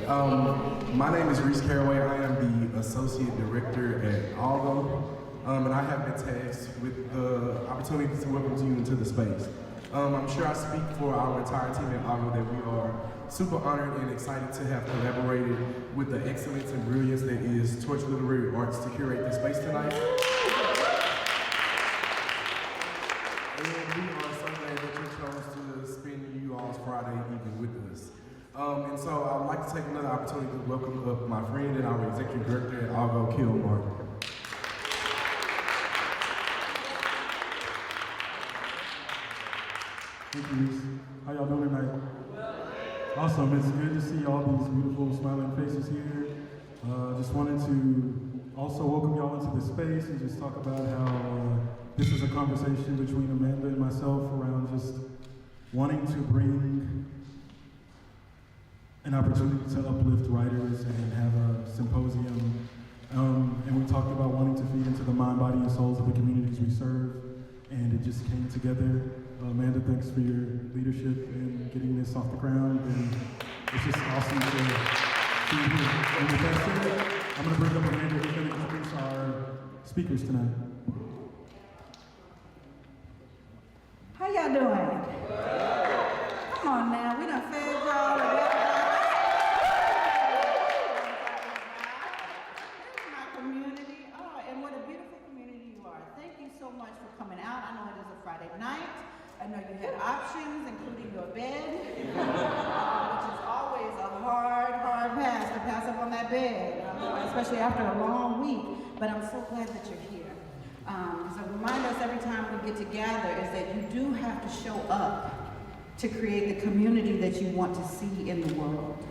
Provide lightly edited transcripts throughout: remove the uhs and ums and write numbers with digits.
My name is Reese Caraway. I am the Associate Director at allgo, and I have been tasked with the opportunity to welcome you into the space. I'm sure I speak for our entire team at allgo that we are super honored and excited to have collaborated with the excellence and brilliance that is Torch Literary Arts to curate this space tonight. And we are so glad that you chose to spend you all's Friday evening with us. And so I would like to take another opportunity to welcome up my friend and our Executive Director at allgo, Marvin. Thank you, Reese. How y'all doing tonight? Awesome. It's good to see all these beautiful smiling faces here. Just wanted to also welcome y'all into the space and just talk about how this is a conversation between Amanda and myself around just wanting to bring an opportunity to uplift writers and have a symposium. And we talked about wanting to feed into the mind, body, and souls of the communities we serve. And it just came together. Amanda, thanks for your leadership in getting this off the ground. And it's just awesome to see you here. And with that said, I'm going to bring up Amanda who's going to introduce our speakers tonight. How y'all doing? Come on now, we done fed y'all and Here's my community. Oh, and what a beautiful community you are. Thank you so much for coming out. I know it is a Friday night. I know you had options, including your bed, which is always a hard pass to pass up on that bed, especially after a long week. But I'm so glad that you're here. So remind us every time we get together is that you do have to show up to create the community that you want to see in the world.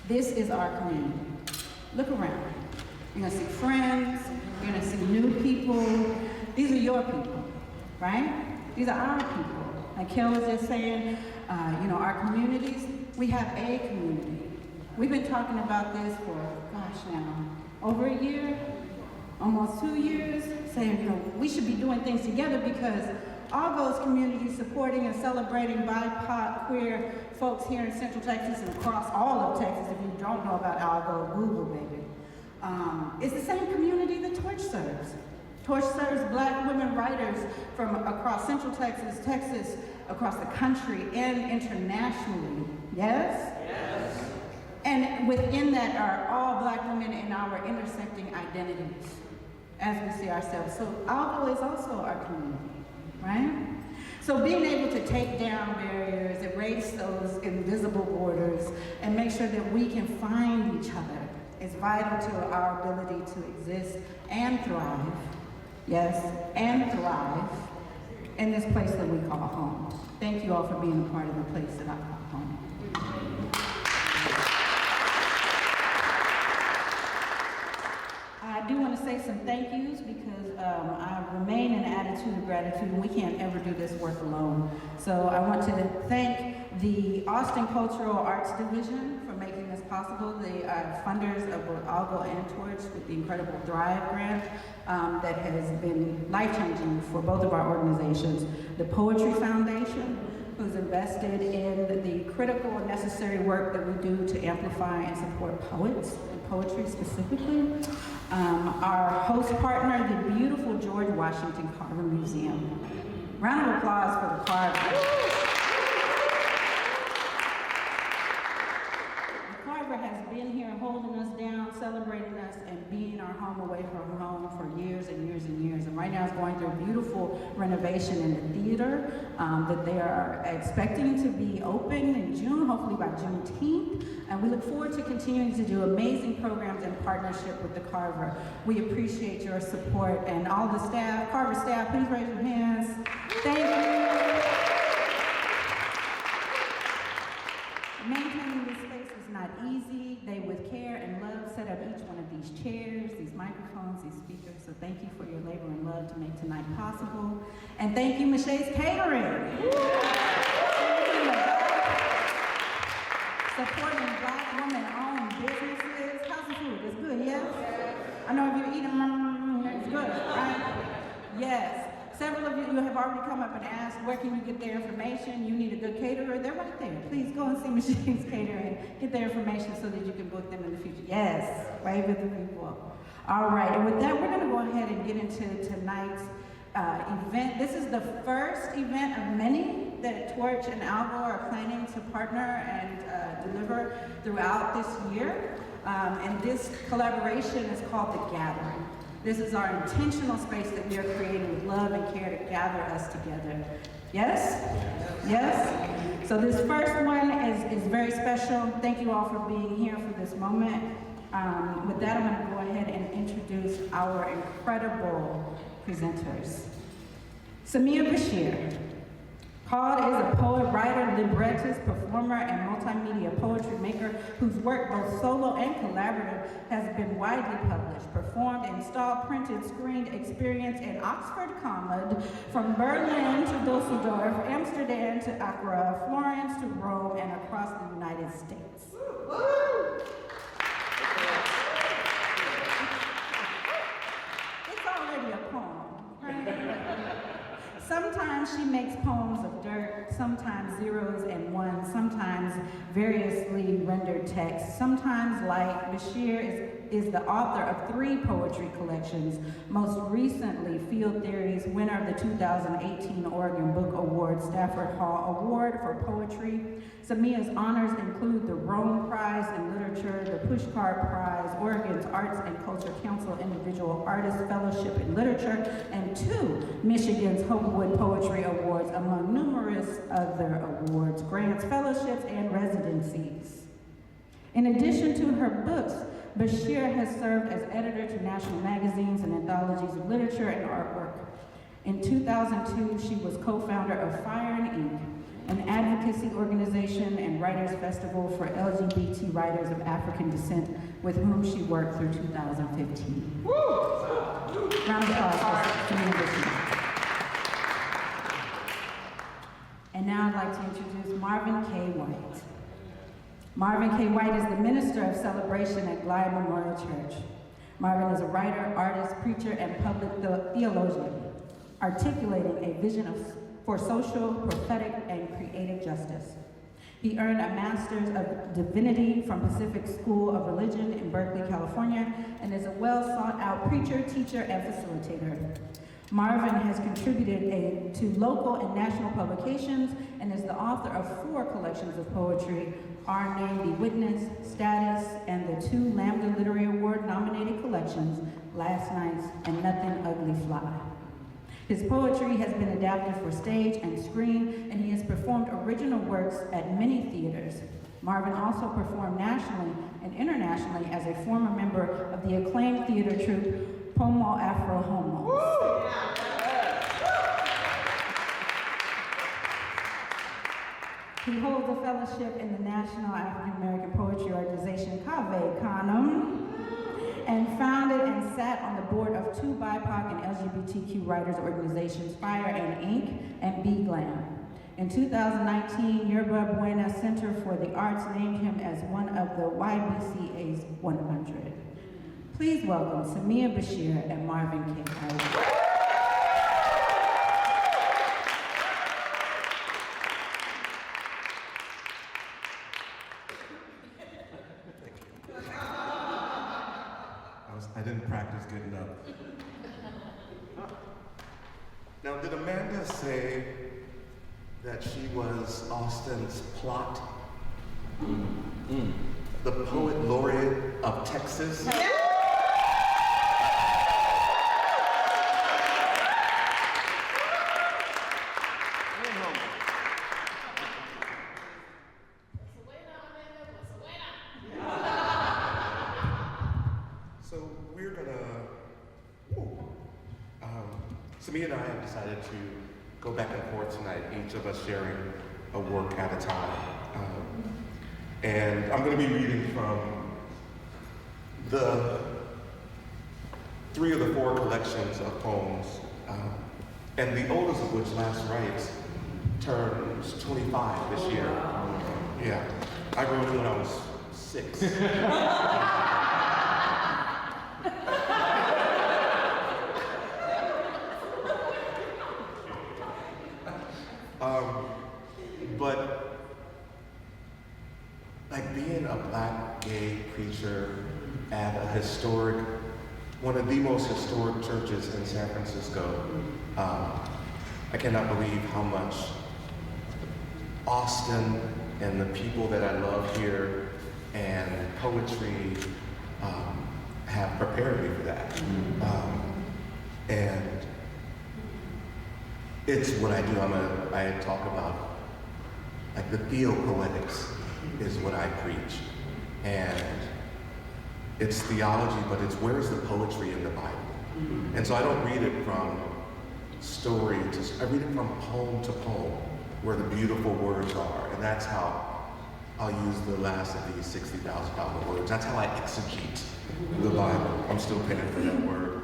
This is our community. Look around. You're gonna see friends, you're gonna see new people. These are your people, right? These are our people. Like Kel was just saying, our communities, we have a community. We've been talking about this for, now, over a year, almost 2 years, saying, we should be doing things together because allgo's community supporting and celebrating BIPOC queer folks here in Central Texas and across all of Texas. If you don't know about allgo, Google, baby. It's the same community that Torch serves. Torch serves Black women writers from across Central Texas, across the country, and internationally. Yes? Yes. And within that are all Black women in our intersecting identities as we see ourselves. So allgo is also our community, right? So being able to take down barriers, erase those invisible borders, and make sure that we can find each other is vital to our ability to exist and thrive. Yes, and thrive in this place that we call home. Thank you all for being a part of the place that I call home. I do want to say some thank yous because I remain in an attitude of gratitude and we can't ever do this work alone. So I want to thank the Austin Cultural Arts Division for making this possible, the funders of both allgo and Torch with the incredible Drive grant that has been life-changing for both of our organizations. The Poetry Foundation, who's invested in the critical and necessary work that we do to amplify and support poets, and poetry specifically. Our host partner, the beautiful George Washington Carver Museum. Round of applause for the Carver. Has been here holding us down, celebrating us, and being our home away from home for years and years and years. And right now it's going through a beautiful renovation in the theater that they are expecting to be open in June, hopefully by Juneteenth. And we look forward to continuing to do amazing programs in partnership with the Carver. We appreciate your support and all the staff. Carver staff, please raise your hands. Thank you. Maintaining this space is not easy. They, with care and love, set up each one of these chairs, these microphones, these speakers. So thank you for your labor and love to make tonight possible. And thank you, Michelle's Catering. Supporting Black woman-owned businesses. How's the food? It's good, yes? I know if you're eating, it's good, right? Yes. Several of you you have already come up and asked, where can you get their information? You need a good caterer, they're right there. Please go and see Machine's Catering, get their information so that you can book them in the future. Yes, wave at the people. All right, and with that, we're gonna go ahead and get into tonight's event. This is the first event of many that Torch and Algo are planning to partner and deliver throughout this year. And this collaboration is called The Gathering. This is our intentional space that we are creating with love and care to gather us together. Yes? Yes? So this first one is very special. Thank you all for being here for this moment. With that, I'm gonna go ahead and introduce our incredible presenters. Samiya Bashir. Called is a poet, writer, librettist, performer, and multimedia poetry maker whose work, both solo and collaborative, has been widely published, performed, installed, printed, screened, experienced in Oxford, from Berlin to Düsseldorf, Amsterdam to Accra, Florence to Rome, and across the United States. It's already a poem, right? Sometimes she makes poems of dirt, sometimes zeros and ones, sometimes variously rendered text, sometimes light. Bashir is the author of 3 poetry collections, most recently Field Theories, winner of the 2018 Oregon Book Award, Stafford Hall Award for Poetry. Samiya's honors include the Rome Prize in Literature, the Pushcart Prize, Oregon's Arts and Culture Council Individual Artist Fellowship in Literature, and 2 Michigan's Hopwood Poetry Awards, among numerous other awards, grants, fellowships, and residencies. In addition to her books, Bashir has served as editor to national magazines and anthologies of literature and artwork. In 2002, she was co-founder of Fire and Ink, an advocacy organization and writers festival for LGBT writers of African descent, with whom she worked through 2015. Woo! Round of applause for Samiya Bashir. And now I'd like to introduce Marvin K. White. Marvin K. White is the Minister of Celebration at Glide Memorial Church. Marvin is a writer, artist, preacher, and public theologian, articulating a vision for social, prophetic, and creative justice. He earned a Master's of Divinity from Pacific School of Religion in Berkeley, California, and is a well-sought-out preacher, teacher, and facilitator. Marvin has contributed to local and national publications and is the author of 4 collections of poetry, Our Name Be Witness, Status, and the 2 Lambda Literary Award nominated collections, Last Nights and Nothing Ugly Fly. His poetry has been adapted for stage and screen, and he has performed original works at many theaters. Marvin also performed nationally and internationally as a former member of the acclaimed theater troupe, Pomo Afro Homos. He holds a fellowship in the National African American Poetry Organization, Cave Canem, and founded and sat on the board of 2 BIPOC and LGBTQ writers organizations, Fire and Ink and B-Glam. In 2019, Yerba Buena Center for the Arts named him as one of the YBCA's 100. Please welcome Samiya Bashir and Marvin K. I didn't practice good enough. Now, did Amanda say that she was Austin's plot? The poet laureate of Texas? Samiya and I have decided to go back and forth tonight, each of us sharing a work at a time. And I'm going to be reading from the 3 of the 4 collections of poems, and the oldest of which, Last Rites, turns 25 this year. Yeah, I wrote it when I was 6. But like being a black gay preacher at a historic, one of the most historic churches in San Francisco, I cannot believe how much Austin and the people that I love here and poetry have prepared me for that. And it's what I do. I talk about, like, the theopoetics is what I preach. And it's theology, but it's where's the poetry in the Bible? And so I don't read it from story to, I read it from poem to poem, where the beautiful words are. And that's how I'll use the last of these $60,000 words. That's how I exegete the Bible. I'm still paying for that word.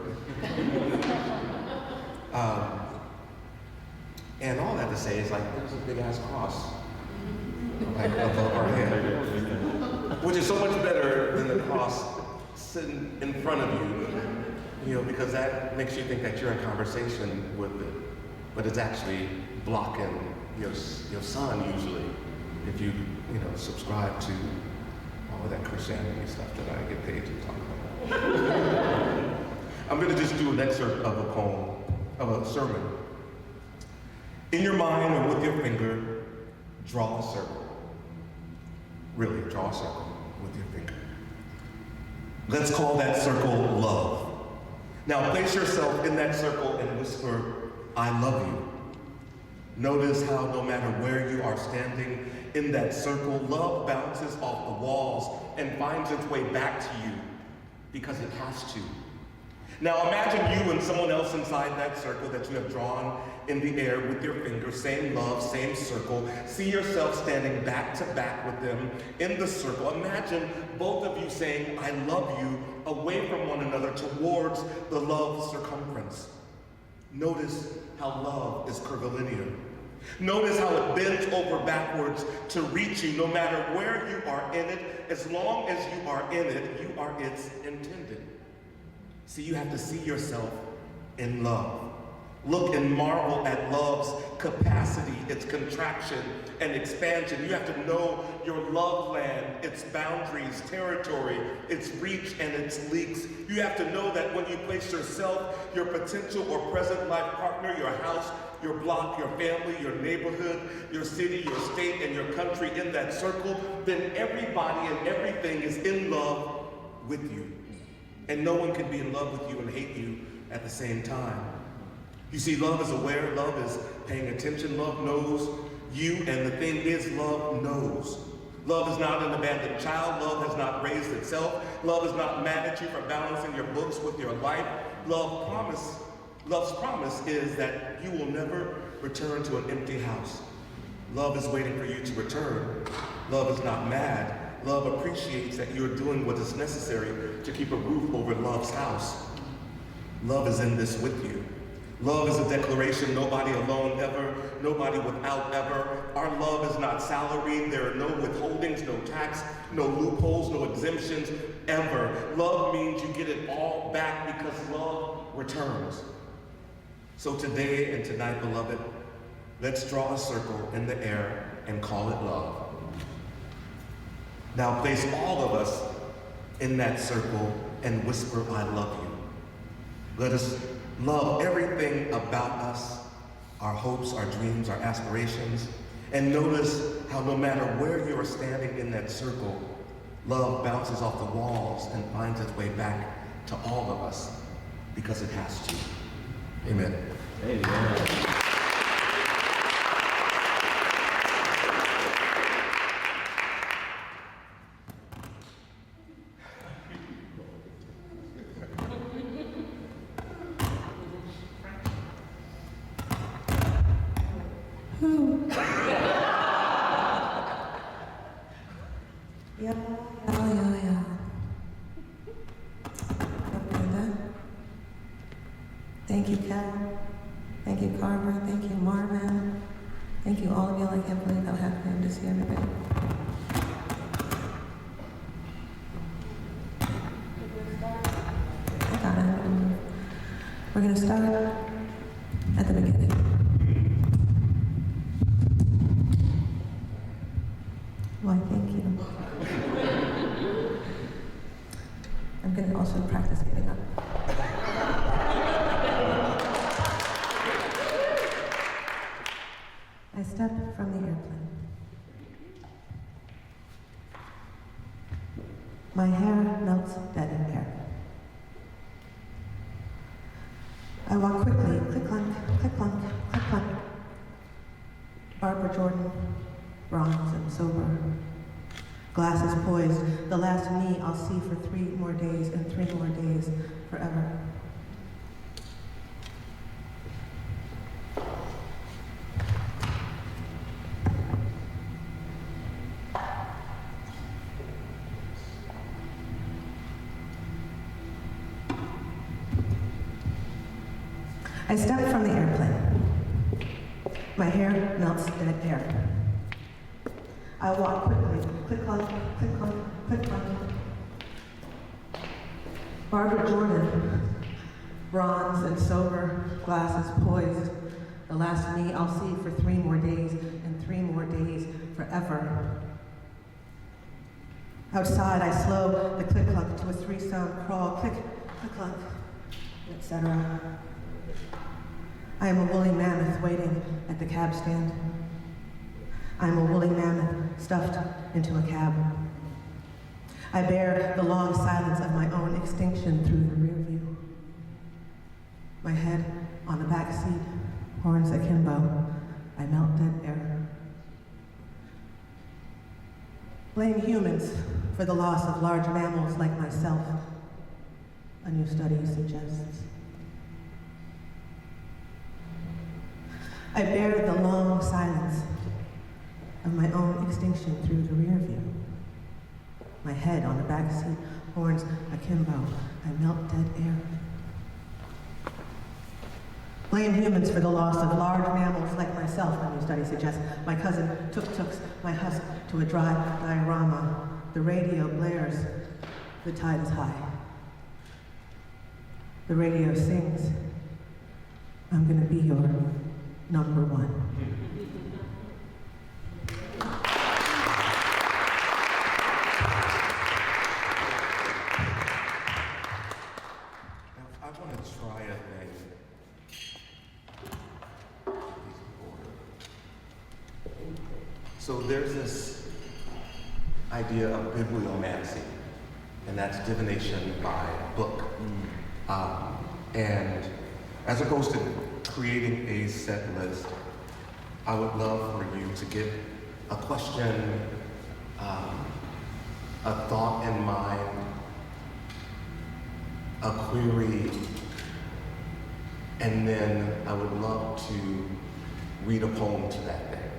And all that to say is, like, there's a big ass cross, like, above our head, which is so much better than the cross sitting in front of you, because that makes you think that you're in conversation with it, but it's actually blocking your son usually, if you subscribe to all of that Christianity stuff that I get paid to talk about. I'm gonna just do an excerpt of a poem, of a sermon. In your mind or with your finger, draw a circle. Really, draw a circle with your finger. Let's call that circle love. Now place yourself in that circle and whisper, I love you. Notice how no matter where you are standing in that circle, love bounces off the walls and finds its way back to you because it has to. Now imagine you and someone else inside that circle that you have drawn in the air with your finger, same love, same circle. See yourself standing back to back with them in the circle. Imagine both of you saying, I love you, away from one another towards the love circumference. Notice how love is curvilinear. Notice how it bends over backwards to reach you no matter where you are in it. As long as you are in it, you are its intended. See, you have to see yourself in love. Look and marvel at love's capacity, its contraction and expansion. You have to know your love land, its boundaries, territory, its reach and its leaks. You have to know that when you place yourself, your potential or present life partner, your house, your block, your family, your neighborhood, your city, your state, and your country in that circle, then everybody and everything is in love with you. And no one can be in love with you and hate you at the same time. You see, love is aware, love is paying attention, love knows you, and the thing is, love knows. Love is not an abandoned child, love has not raised itself, love is not mad at you for balancing your books with your life. Love's promise is that you will never return to an empty house. Love is waiting for you to return. Love is not mad. Love appreciates that you're doing what is necessary to keep a roof over love's house. Love is in this with you. Love is a declaration, nobody alone ever, nobody without ever. Our love is not salaried. There are no withholdings, no tax, no loopholes, no exemptions, ever. Love means you get it all back because love returns. So today and tonight, beloved, let's draw a circle in the air and call it love. Now place all of us in that circle and whisper, I love you. Let us love everything about us, our hopes, our dreams, our aspirations, and notice how no matter where you are standing in that circle, love bounces off the walls and finds its way back to all of us because it has to. Amen. Amen. Thank you, Ken. Thank you, Carver. Thank you, Marvin. Thank you, all of y'all. I can't believe how happy I am to see everybody. I got it. We're going to start at the beginning. step from the airplane. My hair melts dead in air. I walk quickly, click-clunk, click-clunk, click-clunk. Barbara Jordan, bronze and sober. Glasses poised, the last me I'll see for 3 more days and 3 more days forever. I step from the airplane. My hair melts dead air. I walk quickly, click-clunk, click-clunk, click-clunk. Barbara Jordan, bronze and sober, glasses poised. The last me I'll see for 3 more days and 3 more days forever. Outside, I slow the click-clunk to a 3-sound crawl, click, click-clunk, etc. I am a woolly mammoth waiting at the cab stand. I am a woolly mammoth stuffed into a cab. I bear the long silence of my own extinction through the rear view. My head on the back seat, horns akimbo, I melt dead air. Blame humans for the loss of large mammals like myself, a new study suggests. I bear the long silence of my own extinction through the rear view. My head on the back seat, horns akimbo, I melt dead air. Blame humans for the loss of large mammals like myself, a new study suggests. My cousin tuk-tuks my husk to a dry diorama. The radio blares, the tide is high. The radio sings, I'm gonna be your number 1. I want to try a thing. So there's this idea of bibliomancy, and that's divination by book. And as opposed to creating a set list, I would love for you to get a question, a thought in mind, a query, and then I would love to read a poem to that thing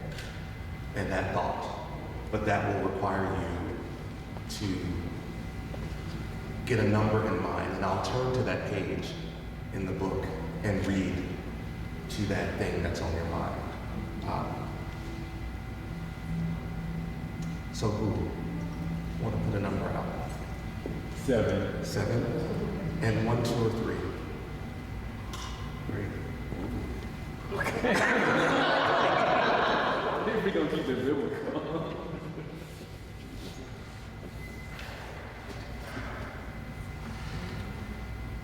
and that thought. But that will require you to get a number in mind, and I'll turn to that page in the book and read to that thing that's on your mind. So who want to put a number out? 7. 7? And 1, 2, or 3? 3. Okay. We're gonna keep it biblical.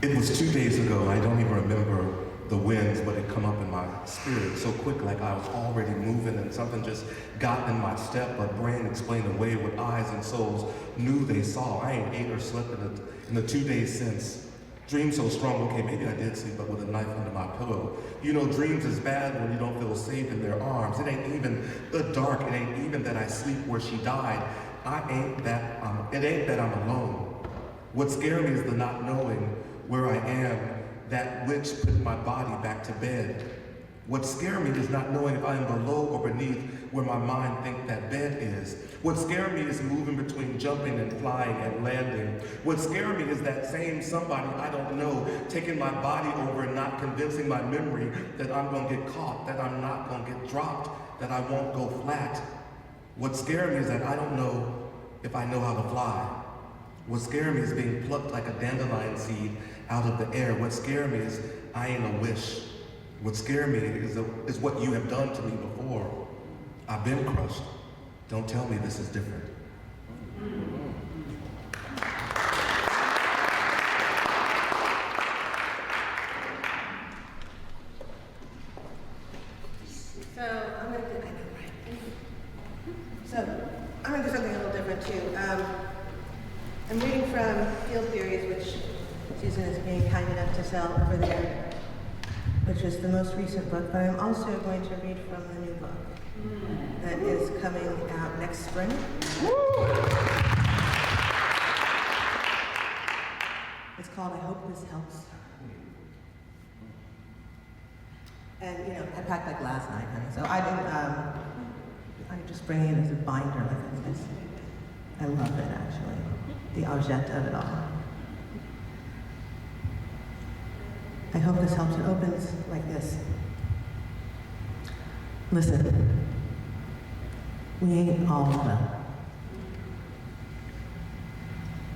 It was 2 days ago, I don't even remember the winds, but it come up in my spirit so quick, like I was already moving and something just got in my step, but brain explained away what eyes and souls knew they saw. I ain't ate or slept in the 2 days since. Dreams so strong, okay, maybe I did sleep, but with a knife under my pillow. You know, dreams is bad when you don't feel safe in their arms. It ain't even the dark, it ain't even that I sleep where she died. It ain't that I'm alone. What scared me is the not knowing where I am, that which put my body back to bed. What scared me is not knowing if I am below or beneath where my mind think that bed is. What scared me is moving between jumping and flying and landing. What scared me is that same somebody I don't know taking my body over and not convincing my memory that I'm gonna get caught, that I'm not gonna get dropped, that I won't go flat. What scared me is that I don't know if I know how to fly. What scared me is being plucked like a dandelion seed out of the air. What scared me is I ain't a wish. What scared me is what you have done to me before. I've been crushed. Don't tell me this is different. So I'm gonna do, too. I'm reading from Field Theories, which Susan is being kind enough to sell over there, which is the most recent book, but I'm also going to read from the new book that is coming out next spring. It's called I Hope This Helps. And, you know, I packed like last night, honey, so I didn't, I just bring it as a binder like this. I love it, actually. The object of it all. I hope this helps. It opens like this. Listen, we ain't all well.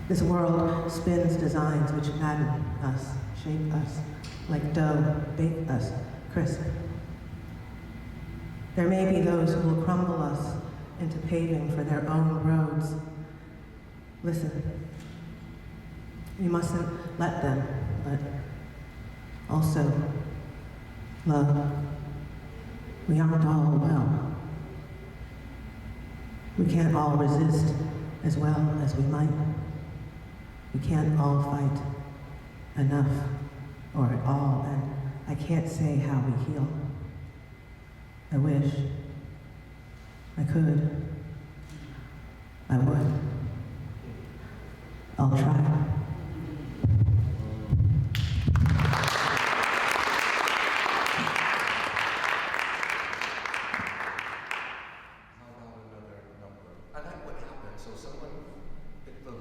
This world spins designs which madden us, shape us, like dough, bake us, crisp. There may be those who will crumble us into paving for their own roads. Listen, you mustn't let them, but also love. We aren't all well. We can't all resist as well as we might. We can't all fight enough or at all, and I can't say how we heal. I wish I could. I would. I'll try. So someone picked the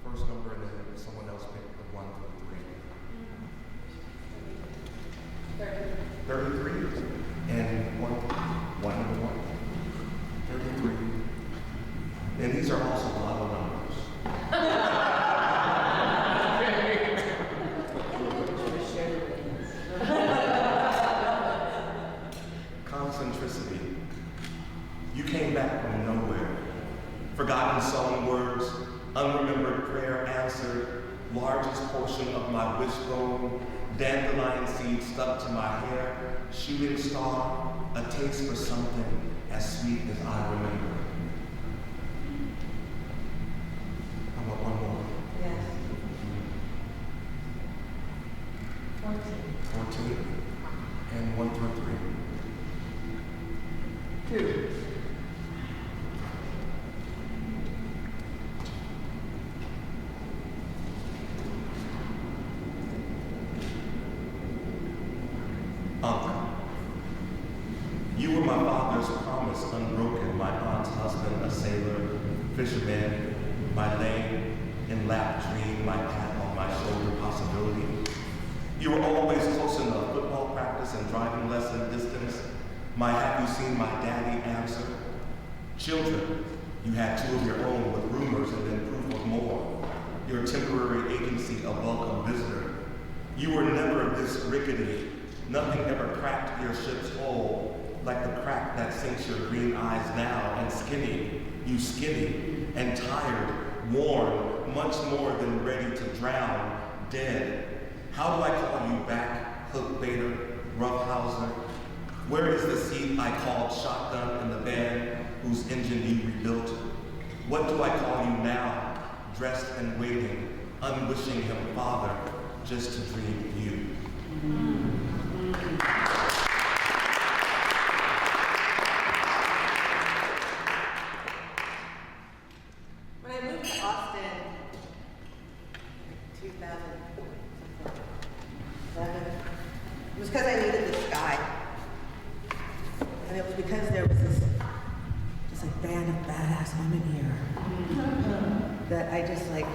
first number and then someone else picked the 1 through 3. 33 and one number 1. 33. And these are also lotto numbers. Concentricity. You came back from nowhere. Forgotten song words, unremembered prayer answered, largest portion of my wishbone, dandelion seed stuck to my hair, shooting star, a taste for something as sweet as I remember. I want one more. Yes. 14. 14. And 1 through 3. 2. You were my father's promise unbroken, my aunt's husband, a sailor, fisherman, my lane in lap dream, my pat on my shoulder possibility. You were always close enough, football practice and driving lesson distance, my have you seen my daddy answer. Children, you had 2 of your own with rumors and then proof of more. Your temporary agency, a welcome visitor. You were never this rickety. Nothing ever cracked your ship's hull like the crack that sinks your green eyes now, and skinny, you skinny, and tired, worn, much more than ready to drown, dead. How do I call you back, hook baiter, roughhouser? Where is the seat I called shotgun in the van whose engine you rebuilt? What do I call you now, dressed and waiting, unwishing him father, just to dream you? When I moved to Austin in 2007, it was because I needed this guy. And it was because there was this just like band of badass women here that I just like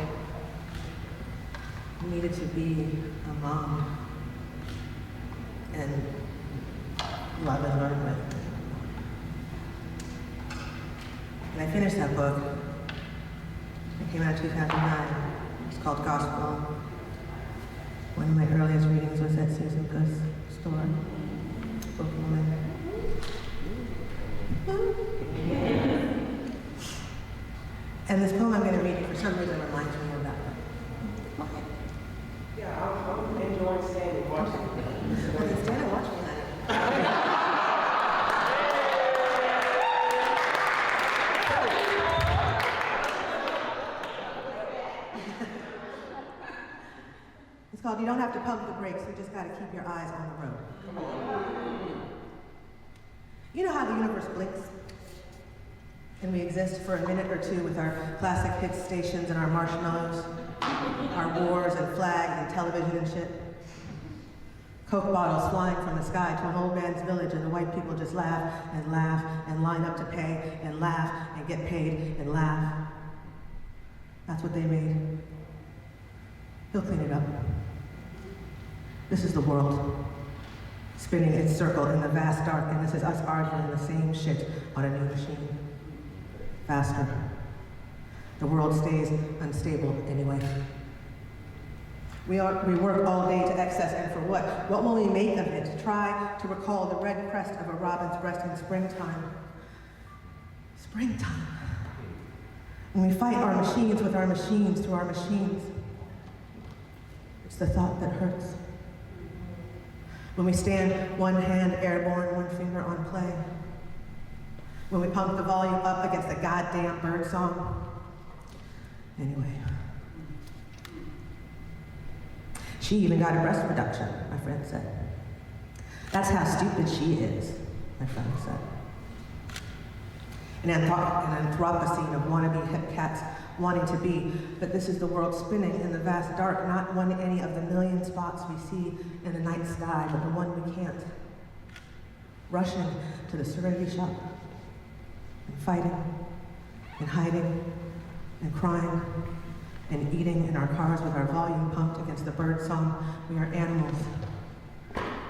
needed to be a mom and love and learn with. And I finished that book. It came out in 2009. It's called Gospel. One of my earliest readings was at Susan Puss' store, Book Woman. And this poem I'm going to read you for some reason reminds me of that one. Okay. Yeah, I'm enjoying standing watching. Okay, stand and watch me, honey. you just gotta keep your eyes on the road. You know how the universe blinks? And we exist for a minute or two with our classic hit stations and our marshmallows, our wars and flags and television and shit. Coke bottles flying from the sky to an old man's village, and the white people just laugh and line up to pay and laugh and get paid and laugh. That's what they made. He'll clean it up. This is the world, spinning its circle in the vast dark, and this is us arguing the same shit on a new machine. Faster. The world stays unstable anyway. We work all day to excess, and for what? What will we make of it? Try to recall the red crest of a robin's breast in springtime. Springtime. When we fight our machines with our machines through our machines. It's the thought that hurts. When we stand one hand airborne, one finger on play. When we pump the volume up against the goddamn bird song. Anyway. She even got a breast reduction, my friend said. That's how stupid she is, my friend said. An anthropocene of wannabe hip cats wanting to be, but this is the world spinning in the vast dark, not one any of the million spots we see in the night sky, but the one we can't. Rushing to the serenity shop, and fighting, and hiding, and crying, and eating in our cars with our volume pumped against the bird song. We are animals.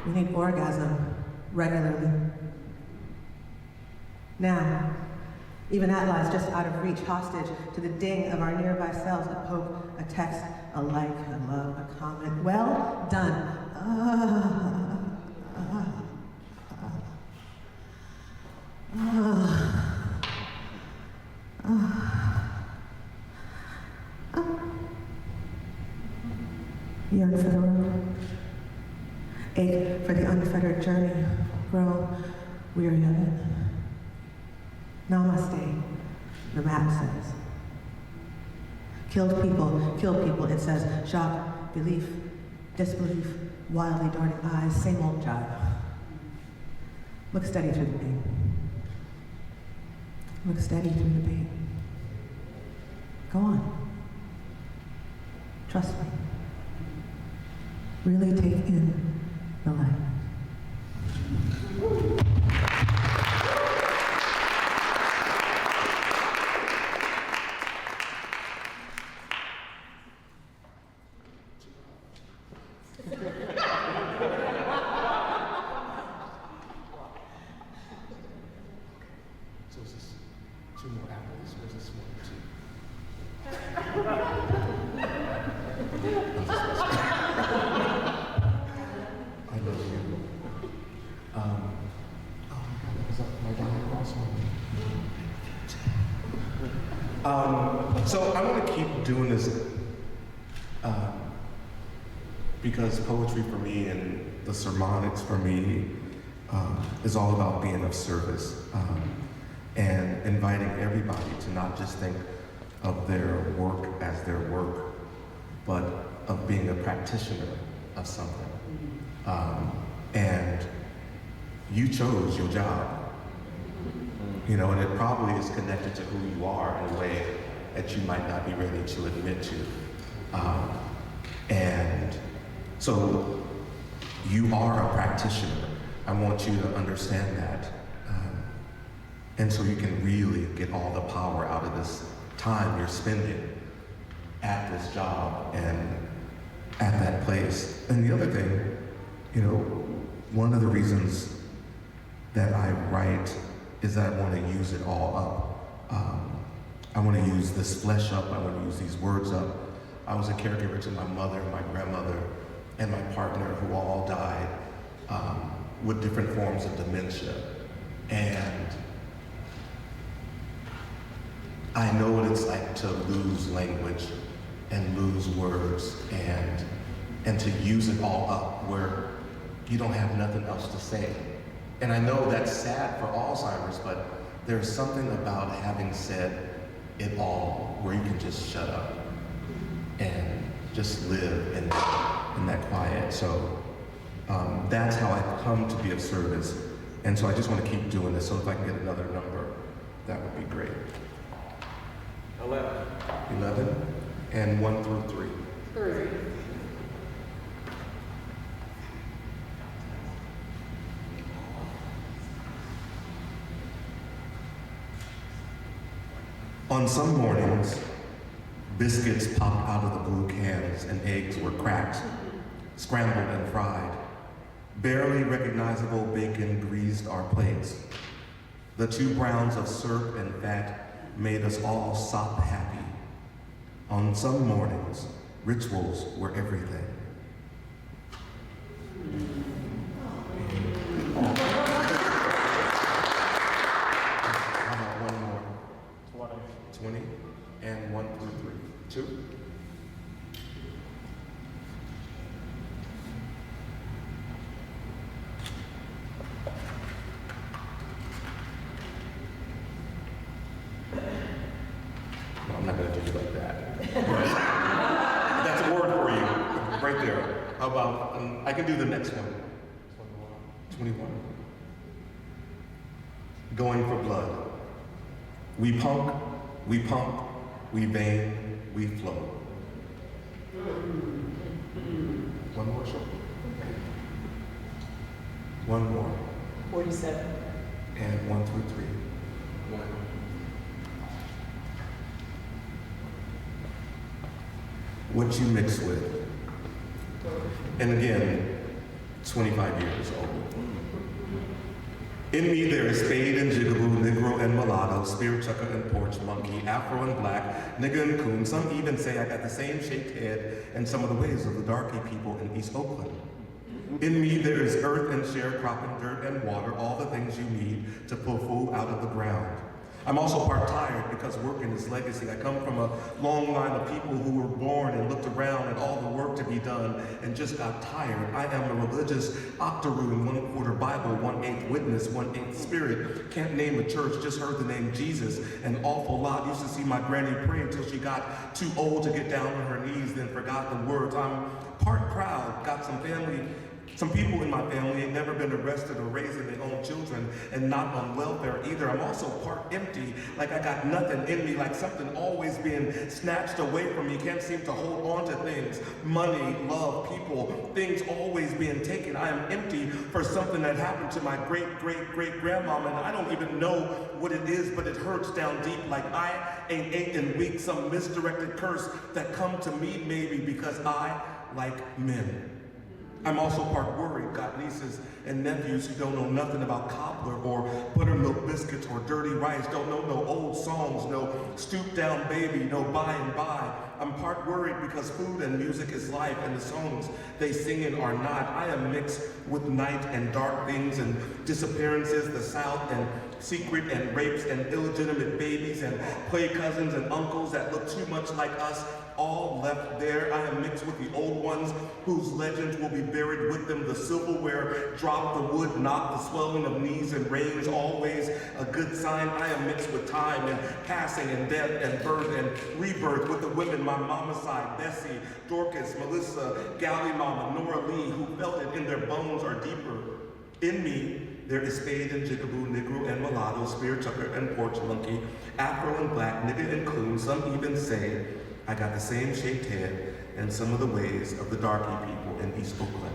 We need orgasm regularly. Now, even that lies just out of reach, hostage to the ding of our nearby cells, a poke, a text, a like, a love, a comment. Well done. Yearn for the road, ache for the unfettered journey, grow weary of it. Namaste, the map says. Kill people, it says. Shock, belief, disbelief, wildly darting eyes, same old jive. Look steady through the pain. Look steady through the pain. Go on. Trust me. Really take in the light. So is this two more apples, or is this more than two? I love you. Oh my God, my dog also. So I want to keep doing this because poetry for me and the sermonics for me is all about being of service and inviting everybody to not just think of their work as their work, but of being a practitioner of something. And you chose your job, you know, and it probably is connected to who you are in a way that you might not be ready to admit to. And so you are a practitioner. I want you to understand that. And so you can really get all the power out of this time you're spending at this job and at that place. And the other thing, you know, one of the reasons that I write is that I want to use it all up. I want to use this flesh up. I want to use these words up. I was a caregiver to my mother, my grandmother, and my partner, who all died with different forms of dementia. And I know what it's like to lose language and lose words and to use it all up where you don't have nothing else to say. And I know that's sad for Alzheimer's, but there's something about having said it all where you can just shut up and just live in that quiet. So That's how I come to be of service. And so I just want to keep doing this. So if I can get another number, that would be great. 11. 11 and 1 through 3. 3. On some mornings, biscuits popped out of the blue cans and eggs were cracked, scrambled and fried. Barely recognizable bacon greased our plates. The 2 browns of syrup and fat made us all sop happy. On some mornings, rituals were everything. How about one more? 20 and 1 through 3. 2. No, I'm not going to do you like that. But that's a word for you, right there. How about, I can do the next one. 21. Going for blood. We pump, we vein, we flow. One more, sure. One more. 47. And 1 through 3. 1. What you mix with. And again, 25 years old. In me there is spade and jigaboo, negro and mulatto, spear chucker and porch monkey, afro and black, nigger and coon. Some even say I got the same shaped head and some of the ways of the darky people in East Oakland. In me there is earth and sharecropping, dirt and water, all the things you need to pull food out of the ground. I'm also part tired because working is legacy. I come from a long line of people who were born and looked around at all the work to be done and just got tired. I am a religious octoroon, 1/4 Bible, 1/8 witness, 1/8 spirit. Can't name a church, just heard the name Jesus an awful lot. Used to see my granny pray until she got too old to get down on her knees, then forgot the words. I'm part proud, got some people in my family ain't never been arrested or raising their own children and not on welfare either. I'm also part empty, like I got nothing in me, like something always being snatched away from me. Can't seem to hold on to things, money, love, people, things always being taken. I am empty for something that happened to my great-great-great-grandmama, and I don't even know what it is, but it hurts down deep, like I ain't and weak, some misdirected curse that come to me maybe because I like men. I'm also part worried, got nieces and nephews who don't know nothing about cobbler or buttermilk biscuits or dirty rice, don't know no old songs, no stoop down baby, no by and by. I'm part worried because food and music is life and the songs they singing are not. I am mixed with night and dark things and disappearances, the South and secret and rapes and illegitimate babies and play cousins and uncles that look too much like us, all left there. I am mixed with the old ones whose legends will be buried with them. The silverware drop, the wood knock, the swelling of knees and rains, always a good sign. I am mixed with time and passing and death and birth and rebirth with the women, my mama's side, Bessie, Dorcas, Melissa, Galley Mama, Nora Lee, who felt it in their bones are deeper. In me, there is spade and jigaboo, negro and mulatto, spear chucker and porch monkey, afro and black, nigger and coon. Some even say I got the same shaped head and some of the ways of the darky people in East Oakland.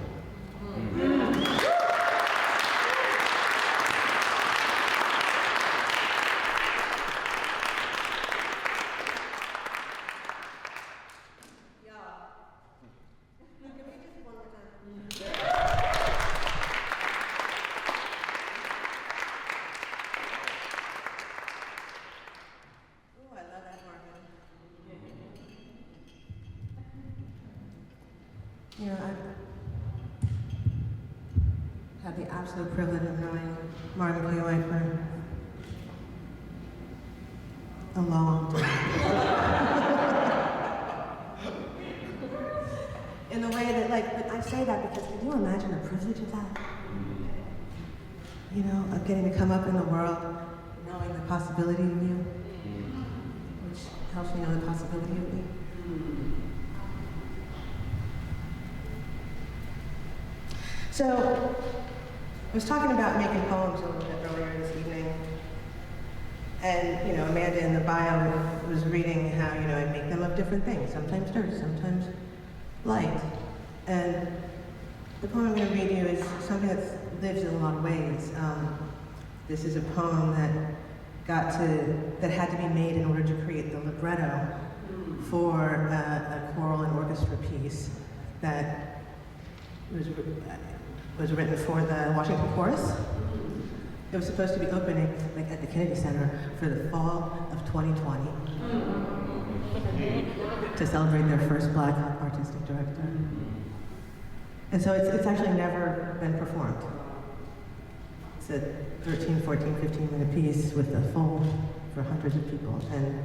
You know, I've had the absolute privilege of knowing Marvin K for a long time. In the way that, but I say that because can you imagine the privilege of that? You know, of getting to come up in the world, knowing the possibility of you, which helps me know the possibility of me. So, I was talking about making poems a little bit earlier this evening. And, Amanda in the bio was reading how, I make them of different things, sometimes dirt, sometimes light. And the poem I'm going to read you is something that lives in a lot of ways. This is a poem that had to be made in order to create the libretto for a choral and orchestra piece that was written for the Washington Chorus. It was supposed to be opening at the Kennedy Center for the fall of 2020 to celebrate their first Black artistic director. And so it's actually never been performed. It's a 13, 14, 15-minute piece with a full for hundreds of people. And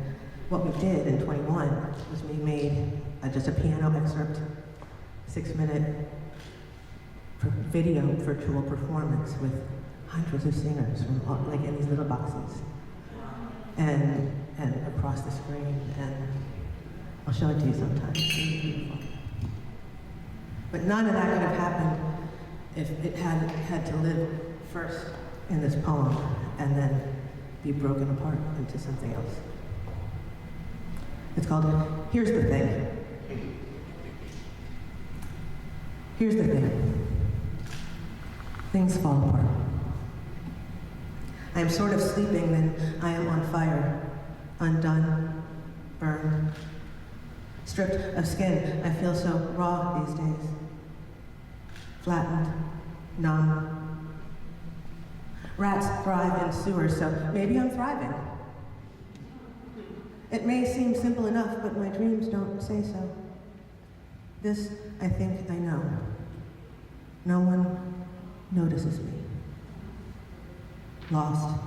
what we did in 21 was we made just a piano excerpt, 6-minute video virtual performance with hundreds of singers from in these little boxes and across the screen, and I'll show it to you sometime. It's beautiful. But none of that could have happened if it had to live first in this poem and then be broken apart into something else. It's called Here's the Thing. Here's the thing. Things fall apart. I am sort of sleeping, then I am on fire, undone, burned. Stripped of skin, I feel so raw these days. Flattened, numb. Rats thrive in sewers, so maybe I'm thriving. It may seem simple enough, but my dreams don't say so. This, I think I know. No one notices me. Lost,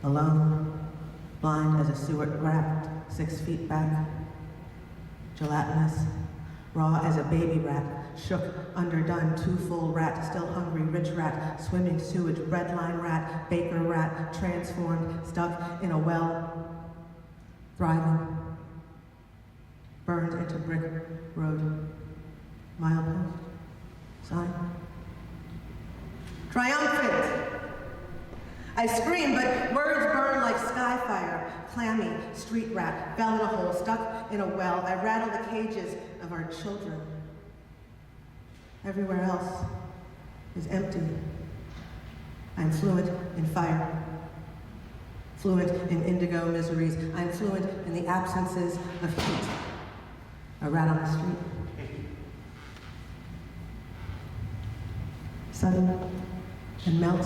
alone, blind as a sewer rat, 6 feet back. Gelatinous, raw as a baby rat, shook, underdone, too full rat, still hungry, rich rat, swimming sewage, breadline rat, baker rat, transformed, stuck in a well, thriving, burned into brick road, milepost, sign. Triumphant! I scream, but words burn like sky fire. Clammy, street rat, fell in a hole, stuck in a well. I rattle the cages of our children. Everywhere else is empty. I'm fluent in fire, fluent in indigo miseries. I'm fluent in the absences of heat. A rat on the street. Sudden and melt.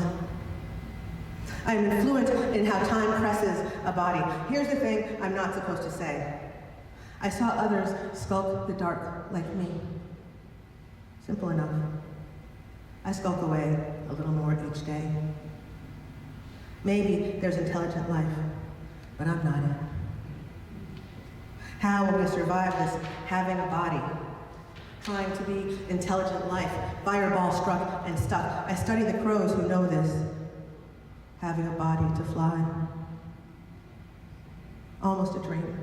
I am fluent in how time presses a body. Here's the thing I'm not supposed to say. I saw others skulk the dark like me. Simple enough. I skulk away a little more each day. Maybe there's intelligent life, but I'm not it. How will we survive this having a body? Trying to be intelligent life, fireball struck and stuck. I study the crows who know this. Having a body to fly. Almost a dream.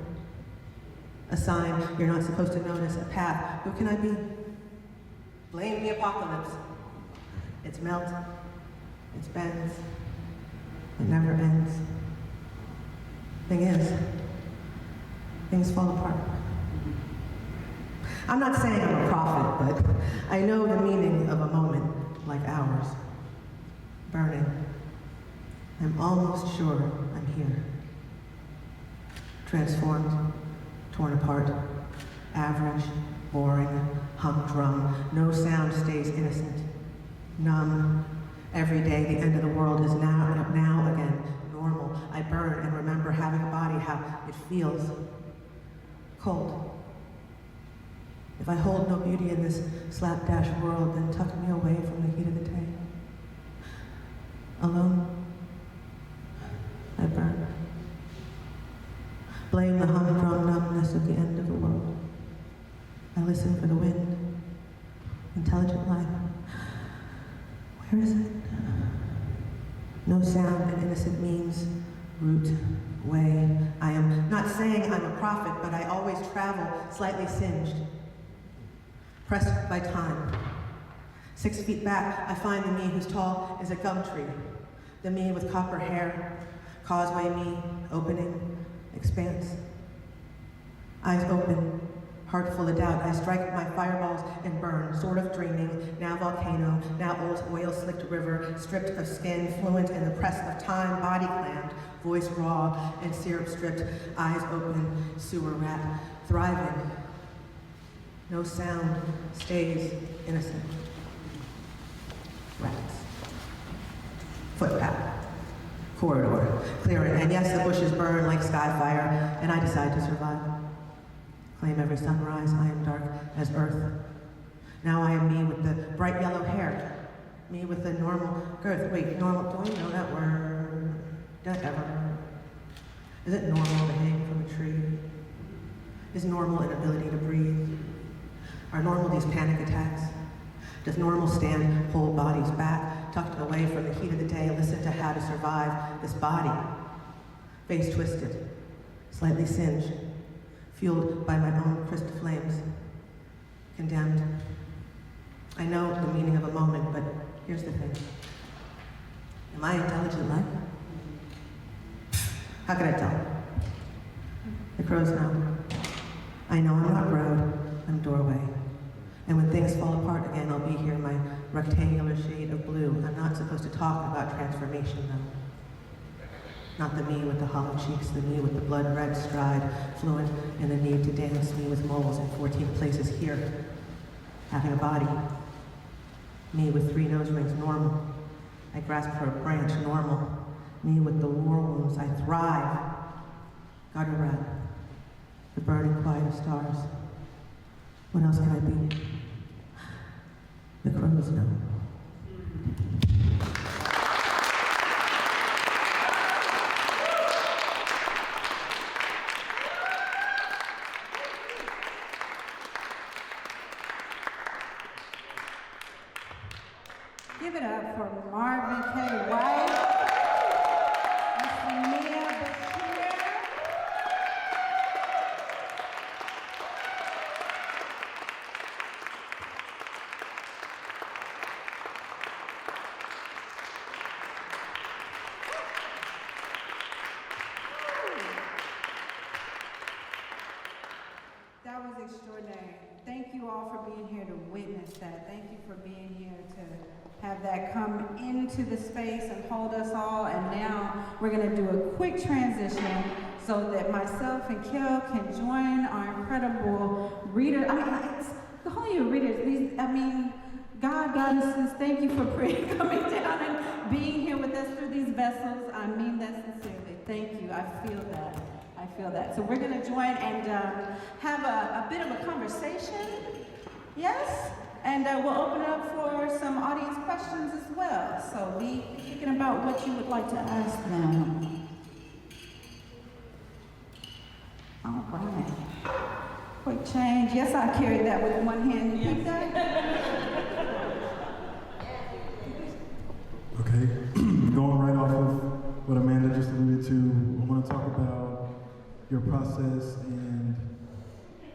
A sign you're not supposed to notice, a path. Who can I be? Blame the apocalypse. It's melt, it's bends, it never ends. Thing is, things fall apart. I'm not saying I'm a prophet, but I know the meaning of a moment like ours. Burning. I'm almost sure I'm here. Transformed, torn apart, average, boring, humdrum. No sound stays innocent. Numb. Every day, the end of the world is now again normal. I burn and remember having a body, how it feels. Cold. If I hold no beauty in this slapdash world, then tuck me away from the heat of the day. Alone. I burn. Blame the humdrum numbness of the end of the world. I listen for the wind. Intelligent life. Where is it? No sound and innocent means. Root, way. I am not saying I'm a prophet, but I always travel slightly singed. Pressed by time. 6 feet back, I find the me who's tall as a gum tree. The me with copper hair, causeway me, opening, expanse. Eyes open, heart full of doubt. I strike my fireballs and burn, sort of dreaming, now volcano, now old oil-slicked river, stripped of skin, fluent in the press of time, body clammed, voice raw and syrup-stripped, eyes open, sewer rat, thriving. No sound, stays innocent. Rats. Footpath. Corridor. Clearing. And yes, the bushes burn like sky fire, and I decide to survive. Claim every sunrise, I am dark as earth. Now I am me with the bright yellow hair. Me with the normal girth. Wait, normal, do I know that word? Did I ever? Is it normal to hang from a tree? Is normal an ability to breathe? Are normal these panic attacks? Does normal stand whole bodies back, tucked away from the heat of the day, listen to how to survive this body? Face twisted, slightly singed, fueled by my own crisp flames, condemned. I know the meaning of a moment, but here's the thing. Am I intelligent life? How can I tell? The crows know. I know I'm not road, I'm doorway. And when things fall apart again, I'll be here in my rectangular shade of blue. I'm not supposed to talk about transformation, though. Not the me with the hollow cheeks, the me with the blood-red stride, fluent in the need to dance, me with moles in 14 places here, having a body. Me with 3 nose rings, normal. I grasp for a branch, normal. Me with the war wounds, I thrive. Gutter rat, the burning quiet of stars. What else can I be? The crows know. Give it up for Marvin K. White and Samiya Bashir. That was extraordinary. Thank you all for being here to witness that. Thank you for being here to have that come into the space and hold us all. And now we're going to do a quick transition so that myself and Kel can join our incredible readers. I mean, it's the whole you readers. God, goddesses, thank you for coming down and being here with us through these vessels. I mean that sincerely. Thank you. I feel that. So we're going to join and have a bit of a conversation. Yes? And we'll open up for some audience questions as well. So be thinking about what you would like to ask them. All right. Quick change. Yes, I carried that with one hand. You keep that? Okay, going right off of what Amanda just alluded to, I want to talk about your process and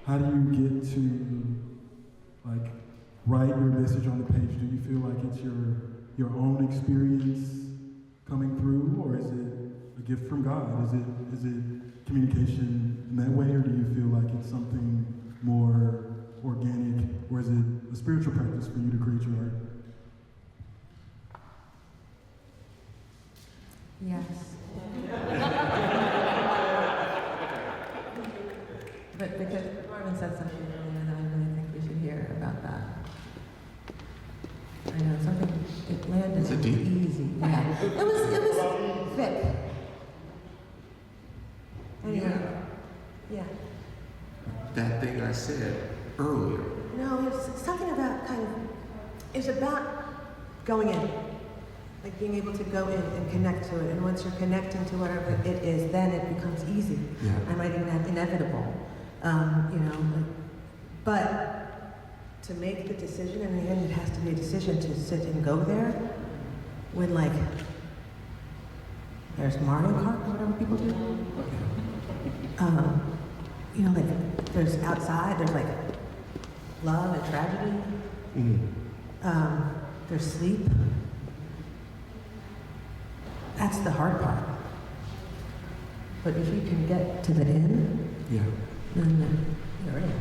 how do you get to write your message on the page? Do you feel like it's your own experience coming through, or is it a gift from God? Is it communication in that way, or do you feel like it's something more organic, or is it a spiritual practice for you to create your art? Yes. But because Marvin said something earlier that I really think we should hear about that. I know, something, it landed easy. Yeah. It was thick. Anyway. Yeah. That thing I said earlier. No, it's something about it's about going in. Like being able to go in and connect to it. And once you're connecting to whatever it is, then it becomes easy. Yeah. I might even add inevitable. But to make the decision, in the end, it has to be a decision to sit and go there when, there's Mario Kart or whatever people do. There's outside, there's love and tragedy. Mm. their sleep. That's the hard part. But if you can get to the end, Yeah, then you're in.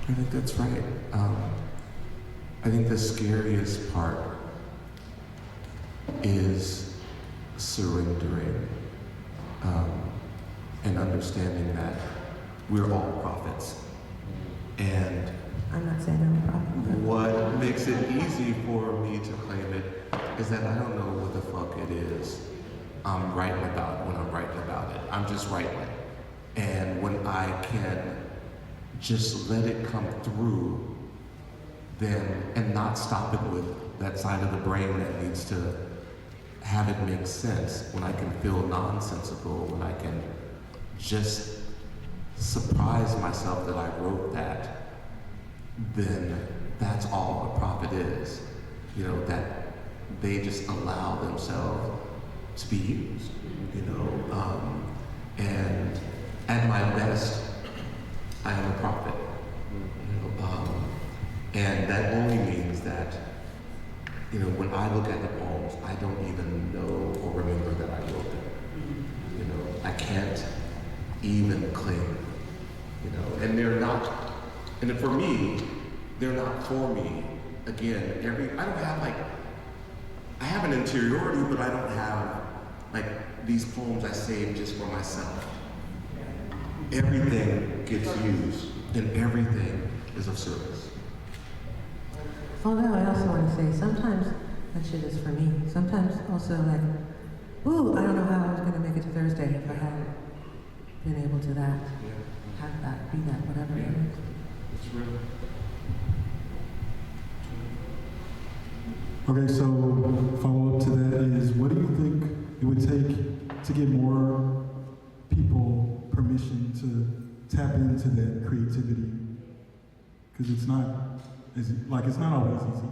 I think that's right. I think the scariest part is surrendering and understanding that we're all prophets. And I'm not saying I'm a prophet, but what makes it easy for me to claim it is that I don't know what the fuck it is I'm writing about when I'm writing about it. I'm just writing it. And when I can just let it come through, then, and not stop it with that side of the brain that needs to have it make sense, when I can feel nonsensical, when I can just surprise myself that I wrote that, then that's all a prophet is. You know, that they just allow themselves to be used, you know. And at my best, I am a prophet. You know, and that only means that, you know, when I look at the poems, I don't even know or remember that I wrote them. You know, I can't even claim, you know, and they're not, and for me, they're not for me. Again, I don't have like, I have an interiority, but I don't have like these poems I save just for myself. Everything gets used, and everything is of service. although I also want to say sometimes that shit is for me. Sometimes also like, ooh, I don't know how I was going to make it to Thursday if I hadn't been able to that, have that, be that, whatever it is. It's real. Okay, so follow up to that is, what do you think it would take to give more people permission to tap into that creativity? Because it's not always easy.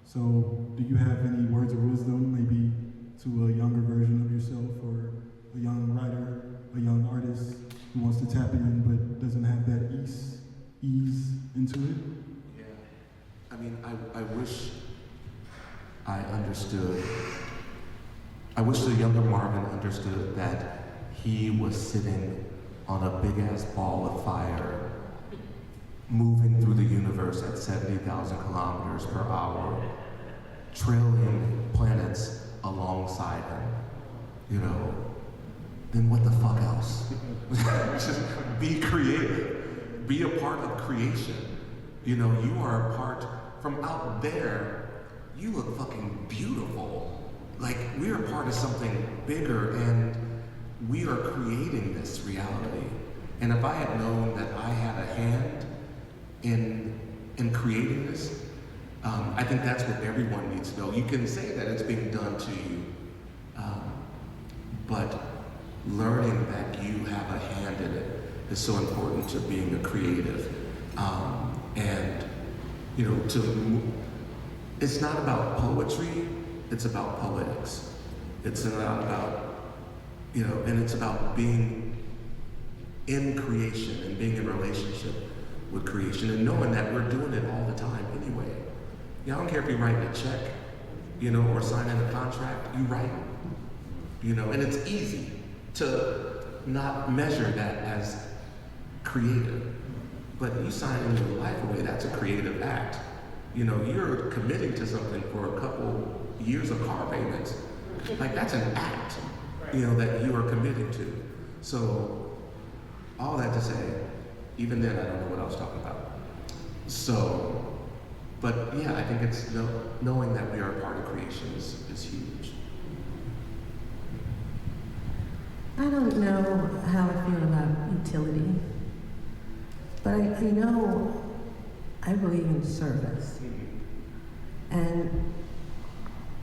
So do you have any words of wisdom, maybe to a younger version of yourself, or a young writer, a young artist who wants to tap in but doesn't have that ease into it? Yeah. I mean, I wish I understood. I wish the younger Marvin understood that he was sitting on a big ass ball of fire, moving through the universe at 70,000 kilometers per hour, trailing planets alongside him. You know, then what the fuck else? Just be creative. Be a part of creation. You know, you are a part from out there. You look fucking beautiful. Like, we're a part of something bigger, and we are creating this reality. And if I had known that I had a hand in creating this, I think that's what everyone needs to know. You can say that it's being done to you, but learning that you have a hand in it is so important to being a creative. And, you know, it's not about poetry, it's about poetics. It's not about, you know, and it's about being in creation and being in relationship with creation and knowing that we're doing it all the time anyway. You know, I don't care if you're writing a check, you know, or signing a contract, you write, you know, and it's easy to not measure that as creative. But you signing your life away, that's a creative act. You know, you're committing to something for a couple years of car payments. Like, that's an act, you know, that you are committing to. So, all that to say, even then, I don't know what I was talking about. So, but yeah, I think it's knowing that we are a part of creation is huge. I don't know how I feel about utility, but I believe in service. And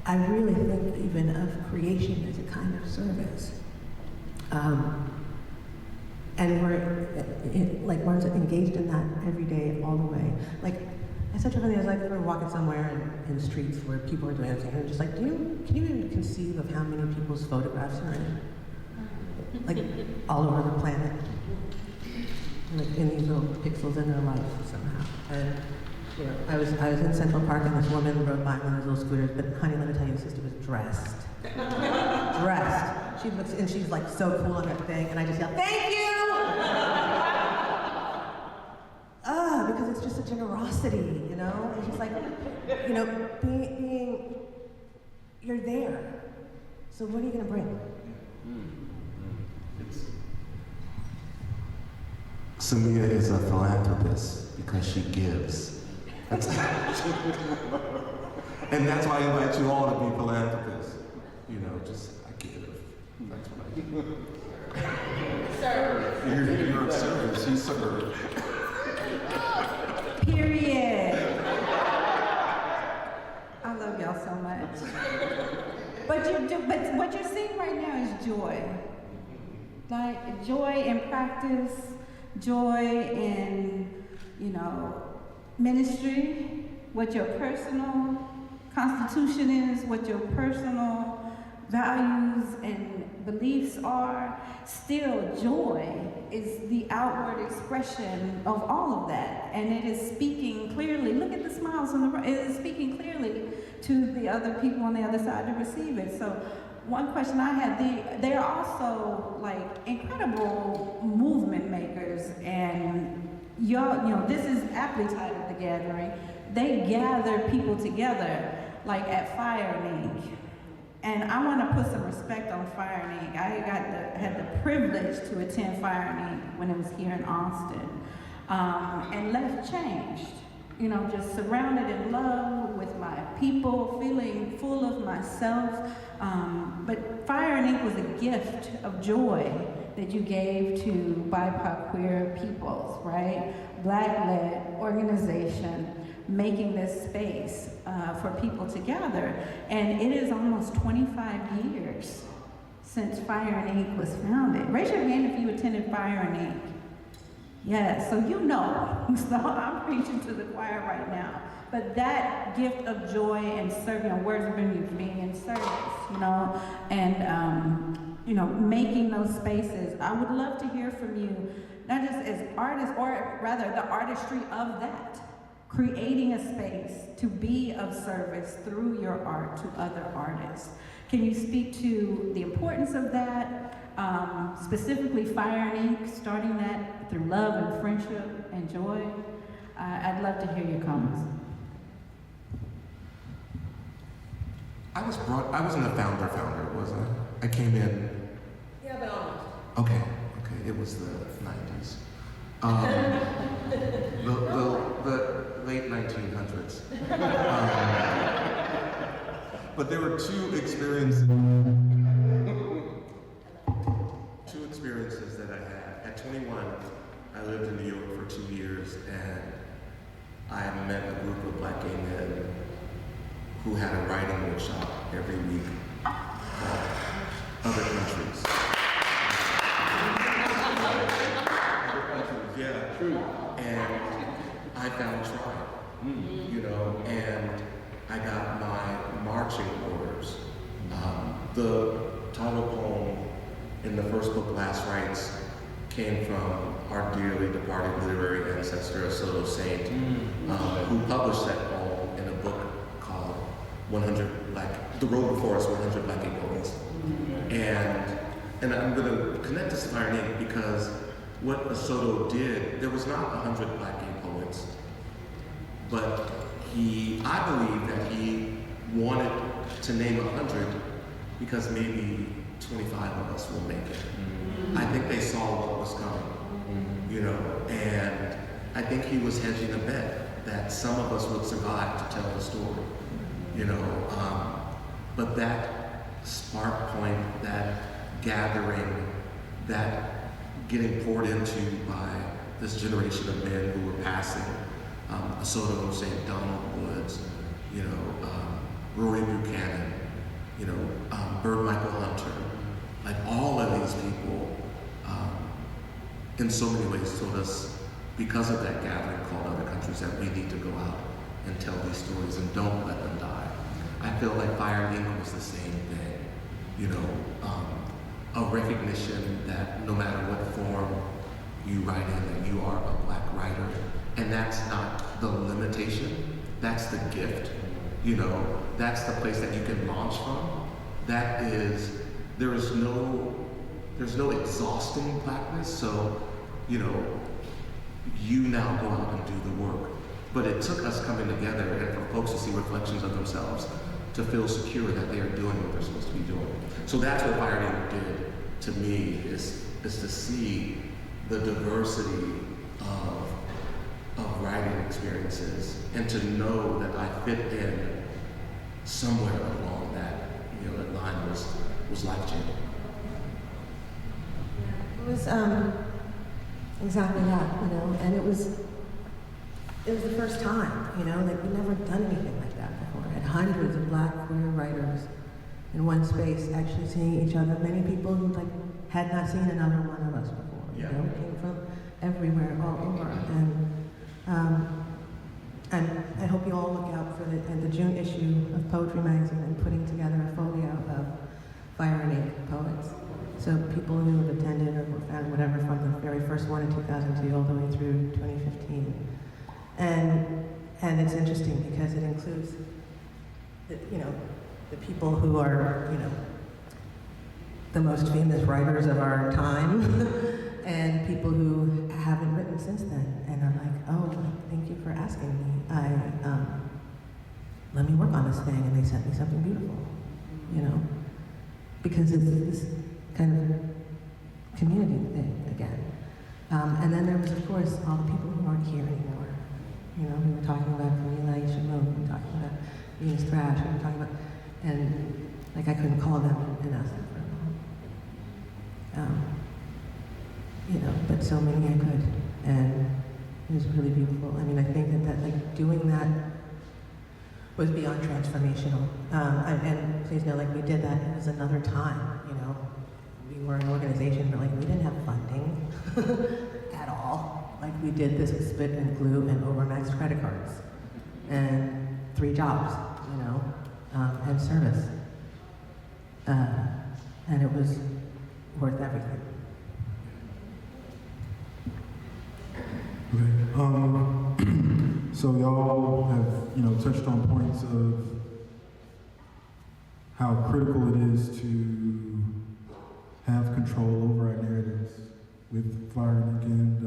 I really think even of creation as a kind of service. And we're engaged in that every day, all the way. Like, it's such a funny, I was like, we're walking somewhere in the streets where people are doing everything, and I'm just like, can you even conceive of how many people's photographs are in? Like, all over the planet. Like, in these little pixels in their life somehow. And Yeah, I was in Central Park and this woman rode by one of those little scooters, but honey, let me tell you, sister was dressed. Dressed. She looks, and she's like so cool on that thing, and I just yell, thank you! Because it's just a generosity, you know? It's just like, you know, being, you're there. So what are you gonna bring? Samiya is a philanthropist because she gives. And that's why I invite you all to be philanthropists. You know, just, I give. That's what I do. Service. You're of service, you serve. Period. I love y'all so much. But what you're seeing right now is joy. Like joy in practice, joy in, you know, ministry, what your personal constitution is, what your personal values and beliefs are. Still, joy is the outward expression of all of that. And it is speaking clearly, look at the smiles on the right, it is speaking clearly to the other people on the other side to receive it. So one question I had, they are also like incredible movement makers, and y'all, you know, this is aptly titled The Gathering. They gather people together like at Fire and Ink. And I want to put some respect on Fire and Ink. I had the privilege to attend Fire and Ink when it was here in Austin, and left changed. You know, just surrounded in love with my people, feeling full of myself. But Fire and Ink was a gift of joy that you gave to BIPOC queer peoples, right? Black-led organization, making this space for people to gather. And it is almost 25 years since Fire and Ink was founded. Raise your hand if you attended Fire and Ink. Yes, so you know. So I'm preaching to the choir right now. But that gift of joy and serving, words of being in service, you know, and you know, making those spaces. I would love to hear from you, not just as artists, or rather the artistry of that. Creating a space to be of service through your art to other artists. Can you speak to the importance of that, specifically Fire and Ink, starting that through love and friendship and joy? I'd love to hear your comments. I wasn't a founder, was I? I came in. Yeah, but almost. Okay, it was the 90s. The late 1900s. But there were two experiences that I had. At 21, I lived in New York for 2 years, and I met a group of Black gay men who had a writing workshop every week called Other Countries. Yeah, true. And I found tribe, you know, and I got my marching orders. The title poem in the first book, Last Rites, came from our dearly departed literary ancestor, Soto Saint, who published that poem in a book called The Road Before Us, 100 Black Gay Poets. And I'm going to connect this to Fire and Ink because what Soto did, there was not 100 Black gay poets, but I believe that he wanted to name 100 because maybe 25 of us will make it. I think they saw what was coming, you know, and I think he was hedging a bet that some of us would survive to tell the story, you know, but that spark point, that gathering, that getting poured into by this generation of men who were passing, Soto, St. Donald Woods, you know, Rory Buchanan, you know, Bird Michael Hunter, like all of these people, in so many ways told us, because of that gathering called Other Countries, that we need to go out and tell these stories and don't let them die. I feel like Fire and Ink was the same thing, you know, a recognition that no matter what form you write in, that you are a Black writer, And that's not the limitation, that's the gift. You know, that's the place that you can launch from. That is, there's no exhausting blackness, so, you know, you now go out and do the work. But it took us coming together and for folks to see reflections of themselves to feel secure that they are doing what they're supposed to be doing. So that's what Fire Name did to me, is to see the diversity of writing experiences and to know that I fit in somewhere along that, you know, that line was life-changing. It was exactly that, you know, and it was the first time, you know, like we'd never done anything like that before. Had hundreds of Black queer writers in one space actually seeing each other. Many people who like had not seen another one of us before. Yeah. You know, we came from everywhere, all over, and I hope you all look out for the June issue of Poetry Magazine and putting together a folio of Fire and Ink poets. So people who have attended or were found, whatever, from the very first one in 2002 all the way through 2015. And it's interesting because it includes, you know, the people who are, you know, the most famous writers of our time, and people who haven't written since then, and are like, oh, thank you for asking me. Let me work on this thing, and they sent me something beautiful, you know, because it's this kind of community thing again. And then there was, of course, all the people who aren't here anymore. You know, we were talking about Camila Shimon, we were talking about Venus Thrash, we were talking about, and like I couldn't call them and ask them for a moment. You know, but so many I could, and it was really beautiful. I mean, I think that like doing that was beyond transformational. And please know, like we did that, it was another time, you know. We were an organization, but like we didn't have funding at all. Like we did this with spit and glue and overmaxed credit cards and 3 jobs, you know, and service. And it was worth everything. Okay. So y'all have, you know, touched on points of how critical it is to have control over our narratives with Fire and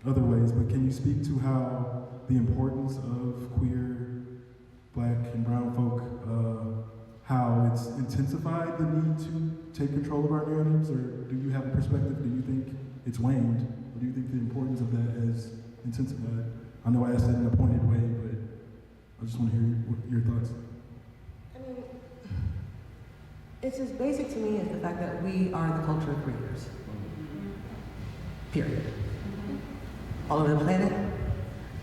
other ways, but can you speak to how the importance of queer, Black, and brown folk, how it's intensified the need to take control of our narratives, or do you have a perspective? Do you think it's waned, or do you think the importance of that has intensified? I know I asked it in a pointed way, but I just want to hear your thoughts. I mean, it's as basic to me as the fact that we are the culture of creators. Period. All over the planet,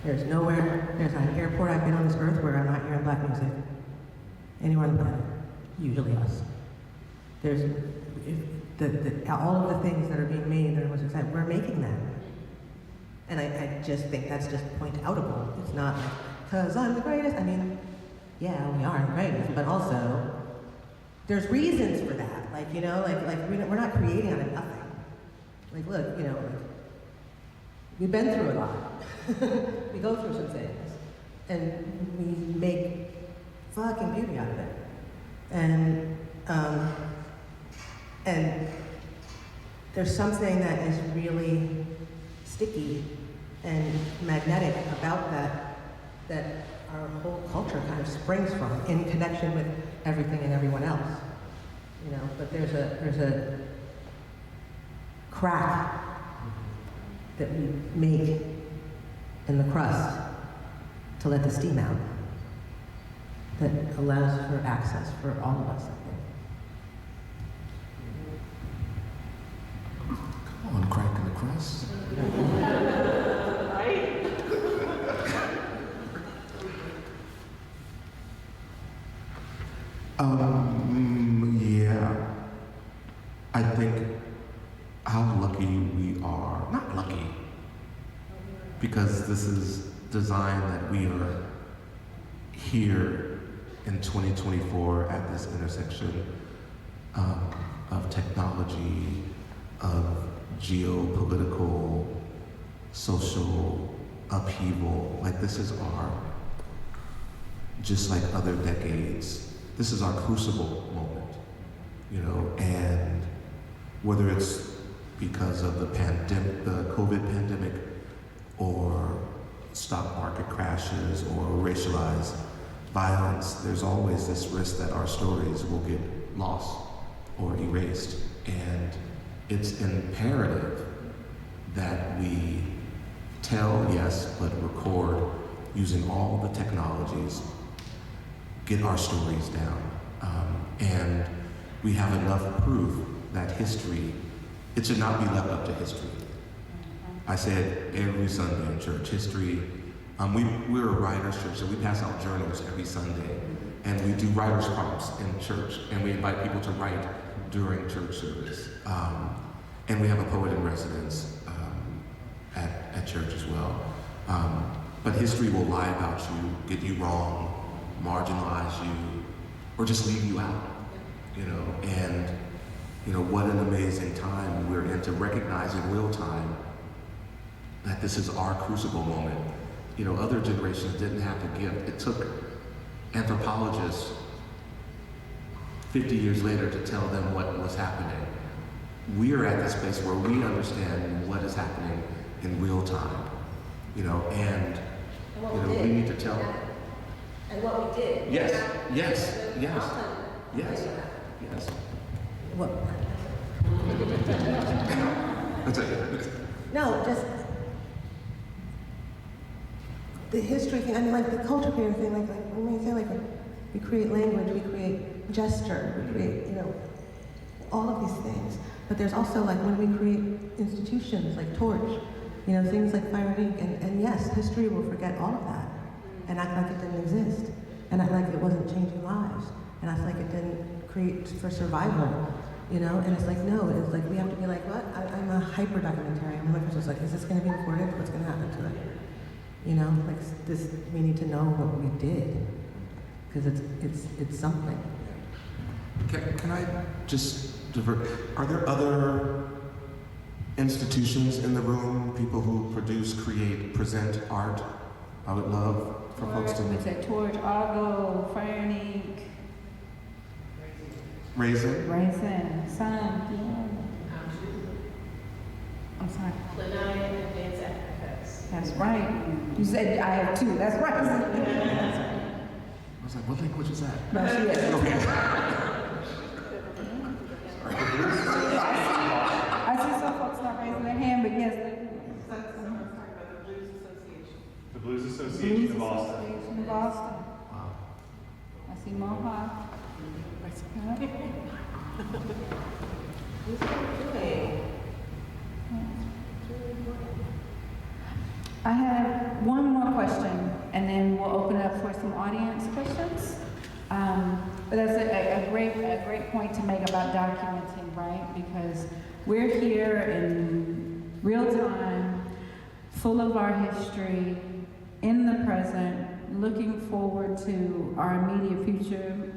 there's not an airport I've been on this earth where I'm not hearing Black music. Anywhere on the planet, usually us. There's all of the things that are being made that are most exciting, we're making them. And I just think that's just point-outable. It's not like, because I'm the greatest. I mean, yeah, we are the greatest, but also, there's reasons for that. Like, you know, like we're not creating out of nothing. Like, look, you know, like, we've been through a lot. We go through some things. And we make fucking beauty out of it. And there's something that is really sticky and magnetic about that our whole culture kind of springs from, in connection with everything and everyone else. You know, but there's a crack that we make in the crust to let the steam out that allows for access for all of us, I think. Come on, crack in the crust. Yeah. I think how lucky we are, not lucky, because this is design that we are here in 2024 at this intersection of technology, of geopolitical, social upheaval. Like this is just like other decades, this is our crucible moment, you know, and whether it's because of the COVID pandemic, or stock market crashes, or racialized violence, there's always this risk that our stories will get lost or erased. And it's imperative that we tell, yes, but record using all the technologies, get our stories down. And we have enough proof that history, it should not be left up to history. I say it every Sunday in church, history. We're a writer's church, so we pass out journals every Sunday. And we do writer's prompts in church, and we invite people to write during church service. And we have a poet in residence at church as well. But history will lie about you, get you wrong, marginalize you, or just leave you out, you know? And, you know, what an amazing time we're in to recognize in real time that this is our crucible moment. You know, other generations didn't have the gift. It took anthropologists 50 years later to tell them what was happening. We are at this place where we understand what is happening in real time, you know, and you know, we need to tell. And what we did. Yes, yes, yes, yes, yes. What? That's it. No, just the history thing. I mean, like the culture creator thing. Like when we say like we create language, we create gesture, we create, you know, all of these things. But there's also like when we create institutions like Torch, you know, things like Fire and Ink, and yes, history will forget all of that and act like it didn't exist, and act like it wasn't changing lives, and act like it didn't create for survival, you know. And it's like, no, it's like we have to be like, what? I'm a hyper documentarian. I'm like, just like, is this going to be recorded? What's going to happen to it? You know, like this. We need to know what we did, because it's something. Can I just divert? Are there other institutions in the room, people who produce, create, present art? I would love for folks to know. We said Torch, allgo, Fire and Ink, Raisin, Sun, yeah. I'm sorry. Lanaya Advanced Effects. That's right. You said I have two. That's right. I was like, what language is that? No, she is. I see some folks not raising their hand, but yes, they do. The Blues Association. The Blues Association of Boston. Association of Boston. Wow. I see Mohawk. I have one more question, and then we'll open it up for some audience questions. But that's a great point to make about documenting, right? Because we're here in real time, full of our history, in the present, looking forward to our immediate future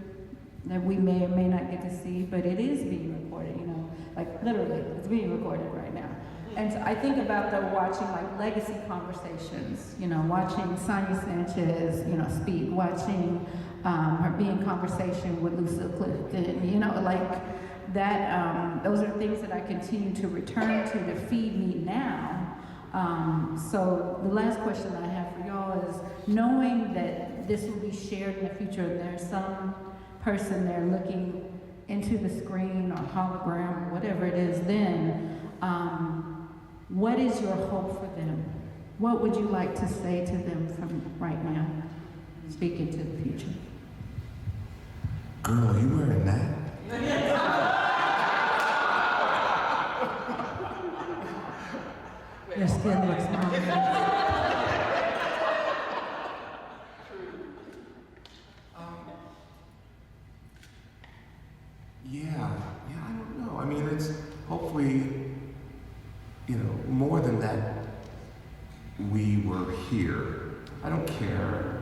that we may or may not get to see, but it is being recorded, you know, like literally, it's being recorded right now. And so I think about the watching like legacy conversations, you know, watching Samiya Sanchez, you know, speak, watching her be in conversation with Lucille Clifton, you know, like that, those are things that I continue to return to feed me now. So the last question I have for y'all is, knowing that this will be shared in the future, and there's some person there looking into the screen or hologram, or whatever it is then, what is your hope for them? What would you like to say to them from right now, speaking to the future? Girl, you wearing that? Your skin looks nice. Yeah, I don't know. I mean, it's hopefully, you know, more than that, we were here. I don't care.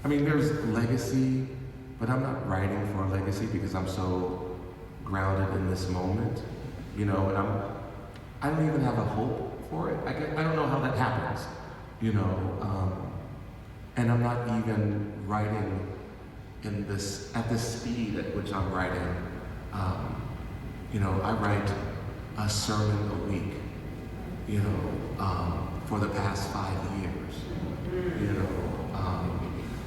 I mean, there's legacy, but I'm not writing for a legacy because I'm so grounded in this moment, you know, and I don't even have a hope for it. I don't know how that happens, you know, and I'm not even writing at this speed at which I'm writing. You know, I write a sermon a week, you know, for the past 5 years, you know.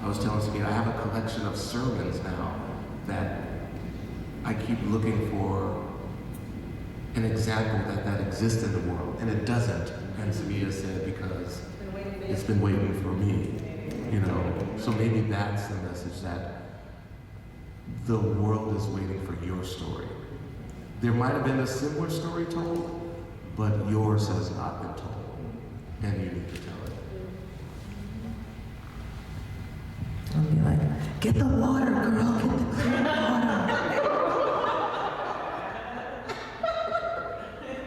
I was telling Samiya, I have a collection of sermons now that I keep looking for an example that exists in the world, and it doesn't. And Samiya said, because it's been waiting for me, you know. So maybe that's the message, that the world is waiting for your story. There might have been a similar story told, but yours has not been told, and you need to tell it. I'll be like, get the water, girl, get the clean water.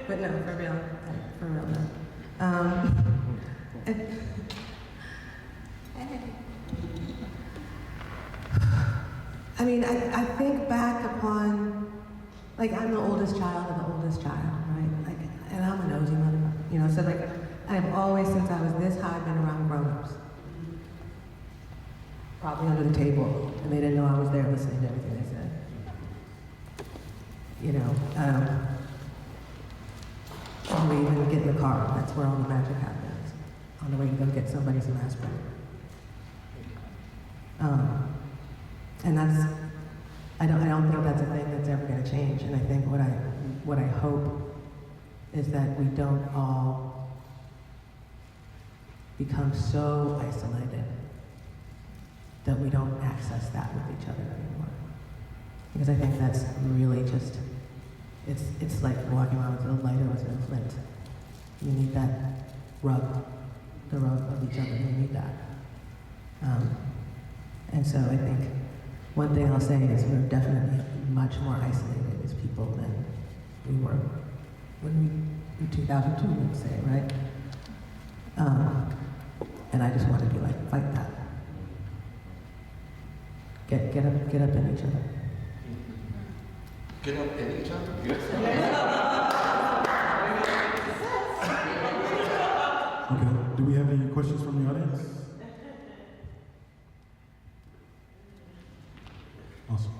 But no, for real no. I mean, I think back upon, like, I'm the oldest child of the oldest child, right? Like, and I'm a nosy mother, you know, so like, I've always, since I was this high, been around grown-ups. Probably under the table, and they didn't know I was there listening to everything they said. You know, or we even get in the car, that's where all the magic happens, on the way to go get somebody some aspirin. And that's, I don't think that's a thing that's ever gonna change, and I think what I hope is that we don't all become so isolated that we don't access that with each other anymore. Because I think that's really just, it's like walking around with a lighter with a flint. You need that rub, the rub of each other, you need that. And so I think one thing I'll say is we're definitely much more isolated as people than we were when in 2002, let's say, right? And I just want to be like, fight that. Get up in each other. Get up in each other? Yes. Okay, do we have any questions from the audience? Awesome.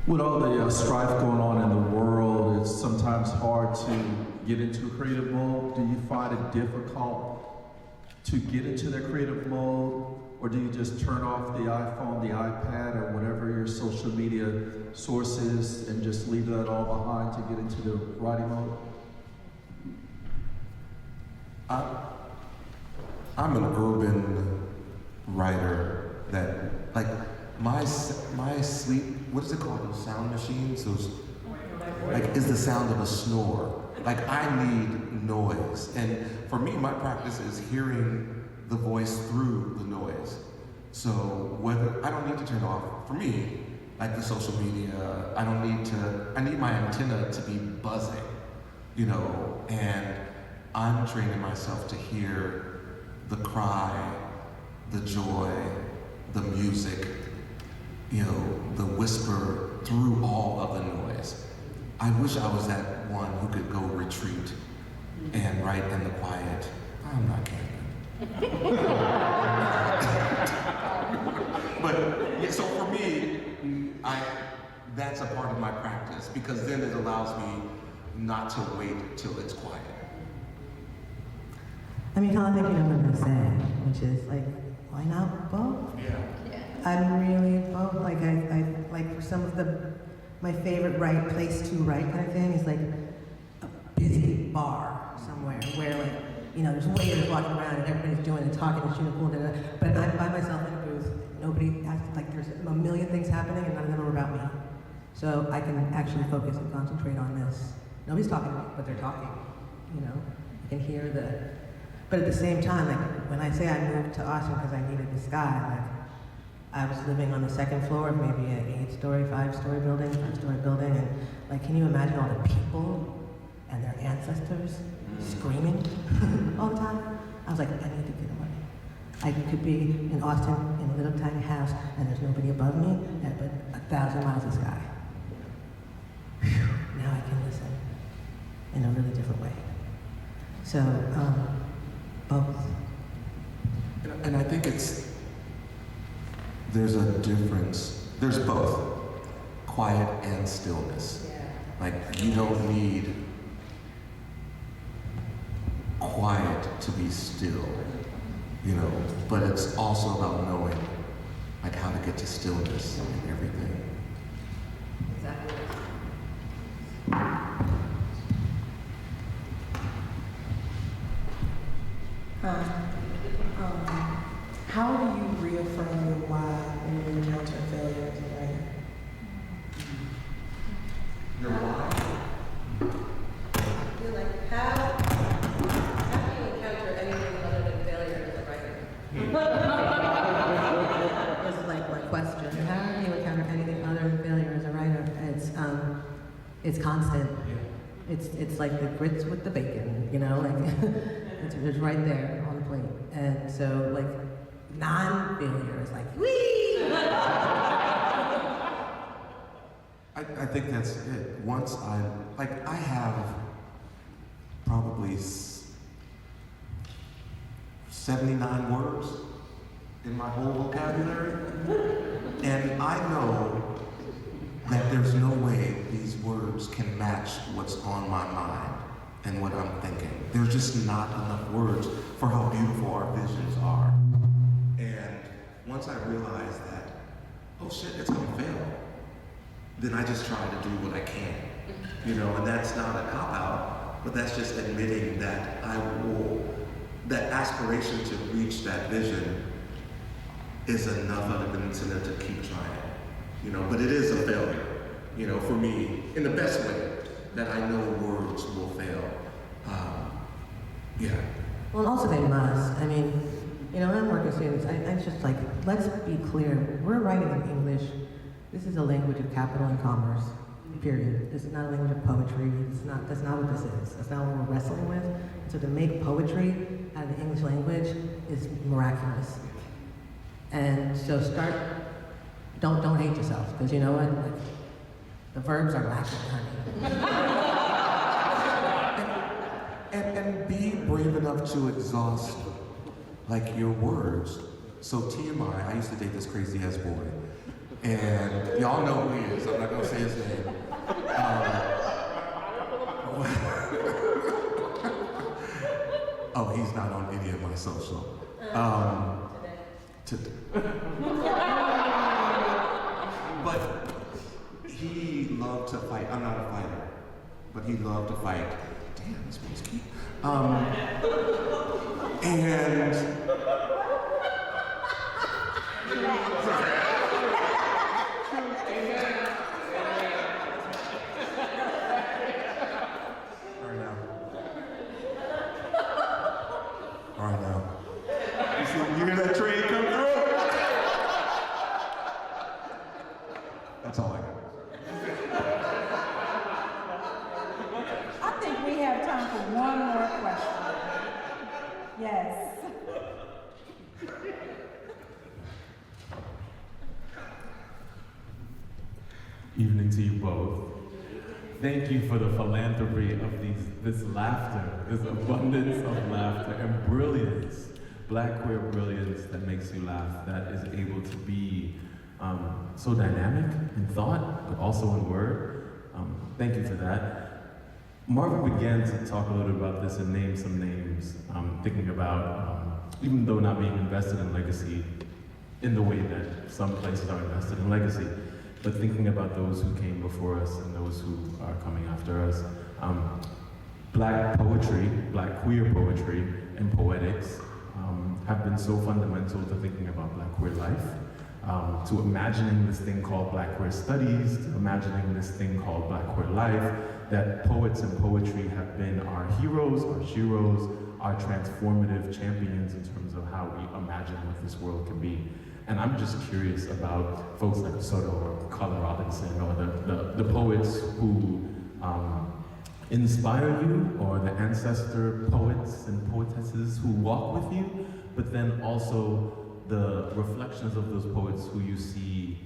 With all the strife going on in the world, it's sometimes hard to get into a creative mode. Do you find it difficult to get into the creative mode, or do you just turn off the iPhone, the iPad, or whatever your social media source is and just leave that all behind to get into the writing mode? I'm an urban writer that, like, my sleep, what is it called, those sound machines? Those, like, is the sound of a snore. Like, I need noise. And for me, my practice is hearing the voice through the noise. So whether, I don't need to turn off, for me, like the social media, I need my antenna to be buzzing, you know, and I'm training myself to hear the cry, the joy, the music, you know, the whisper through all of the noise. I wish I was that one who could go retreat and write in the quiet. I'm not kidding. But yeah, so for me, that's a part of my practice, because then it allows me not to wait till it's quiet. I mean, kind of thinking of what I'm saying, which is like, why not both? Yeah. I'm really both. Like I like for some of my favorite place to write kind of thing is like a busy bar somewhere where, like, you know, there's waiters walking around and everybody's doing and talking and shooting pool, but I'm by myself in a booth. Nobody has, like, there's a million things happening and none of them are about me. So I can actually focus and concentrate on this. Nobody's talking to me, but they're talking. You know, I can hear but at the same time, like, when I say I moved to Austin because I needed the sky, like, I was living on the second floor of maybe an 8-story, 5-story building, and, like, can you imagine all the people and their ancestors screaming all the time? I was like, I need to get away. I could be in Austin in a little tiny house and there's nobody above me, but 1,000 miles of sky. Whew, now I can listen. in a really different way. So, both. And I think there's a difference. There's both, quiet and stillness. Yeah. Like, you don't need quiet to be still, you know, but it's also about knowing, like, how to get to stillness and everything. Exactly. How do you reaffirm your why when you encounter failure as a writer? Your why? You're like, how do you encounter anything other than failure as a writer? This is like my question. How do you encounter anything other than failure as a writer? It's constant. It's like the grits with the bacon, you know, like it's right there on the plate. And so like non-failure is like, whee! I think that's it. Once I have probably 79 words in my whole vocabulary, and I know that there's no way these words can match what's on my mind and what I'm thinking. There's just not enough words for how beautiful our visions are. And once I realize that, oh shit, it's gonna fail, then I just try to do what I can, you know, and that's not a cop-out, but that's just admitting that that aspiration to reach that vision is enough of an incentive to keep trying, you know, but it is a failure, you know, for me, in the best way, that I know words will fail. Yeah. Well, also they must. I mean, you know, when I'm working with students, I'm just like, let's be clear. We're writing in English. This is a language of capital and commerce, period. This is not a language of poetry. That's not what this is. That's not what we're wrestling with. So to make poetry out of the English language is miraculous. And so don't hate yourself, because you know what? Like, the verbs are lacking, honey. And be brave enough to exhaust, like, your words. So TMI, I used to date this crazy ass boy. And y'all know who he is, I'm not gonna say his name. Oh, he's not on any of my social. Today. But he loved to fight. I'm not a fighter, but he loved to fight. Damn, this one's cute. And all right now. You hear that train come through? That's all I got. I think we have time for one more question. Yes. Evening to you both. Thank you for the philanthropy of this laughter, this abundance of laughter and brilliance, Black queer brilliance that makes you laugh, that is able to be so dynamic in thought, but also in word. Thank you for that. Marvin began to talk a little bit about this and name some names, thinking about, even though not being invested in legacy in the way that some places are invested in legacy, but thinking about those who came before us and those who are coming after us. Black poetry, Black queer poetry and poetics have been so fundamental to thinking about Black queer life, to imagining this thing called Black queer studies, to imagining this thing called Black queer life, that poets and poetry have been our heroes, our sheroes, our transformative champions in terms of how we imagine what this world can be. And I'm just curious about folks like Soto or Carla Robinson or the poets who inspire you, or the ancestor poets and poetesses who walk with you, but then also the reflections of those poets who you see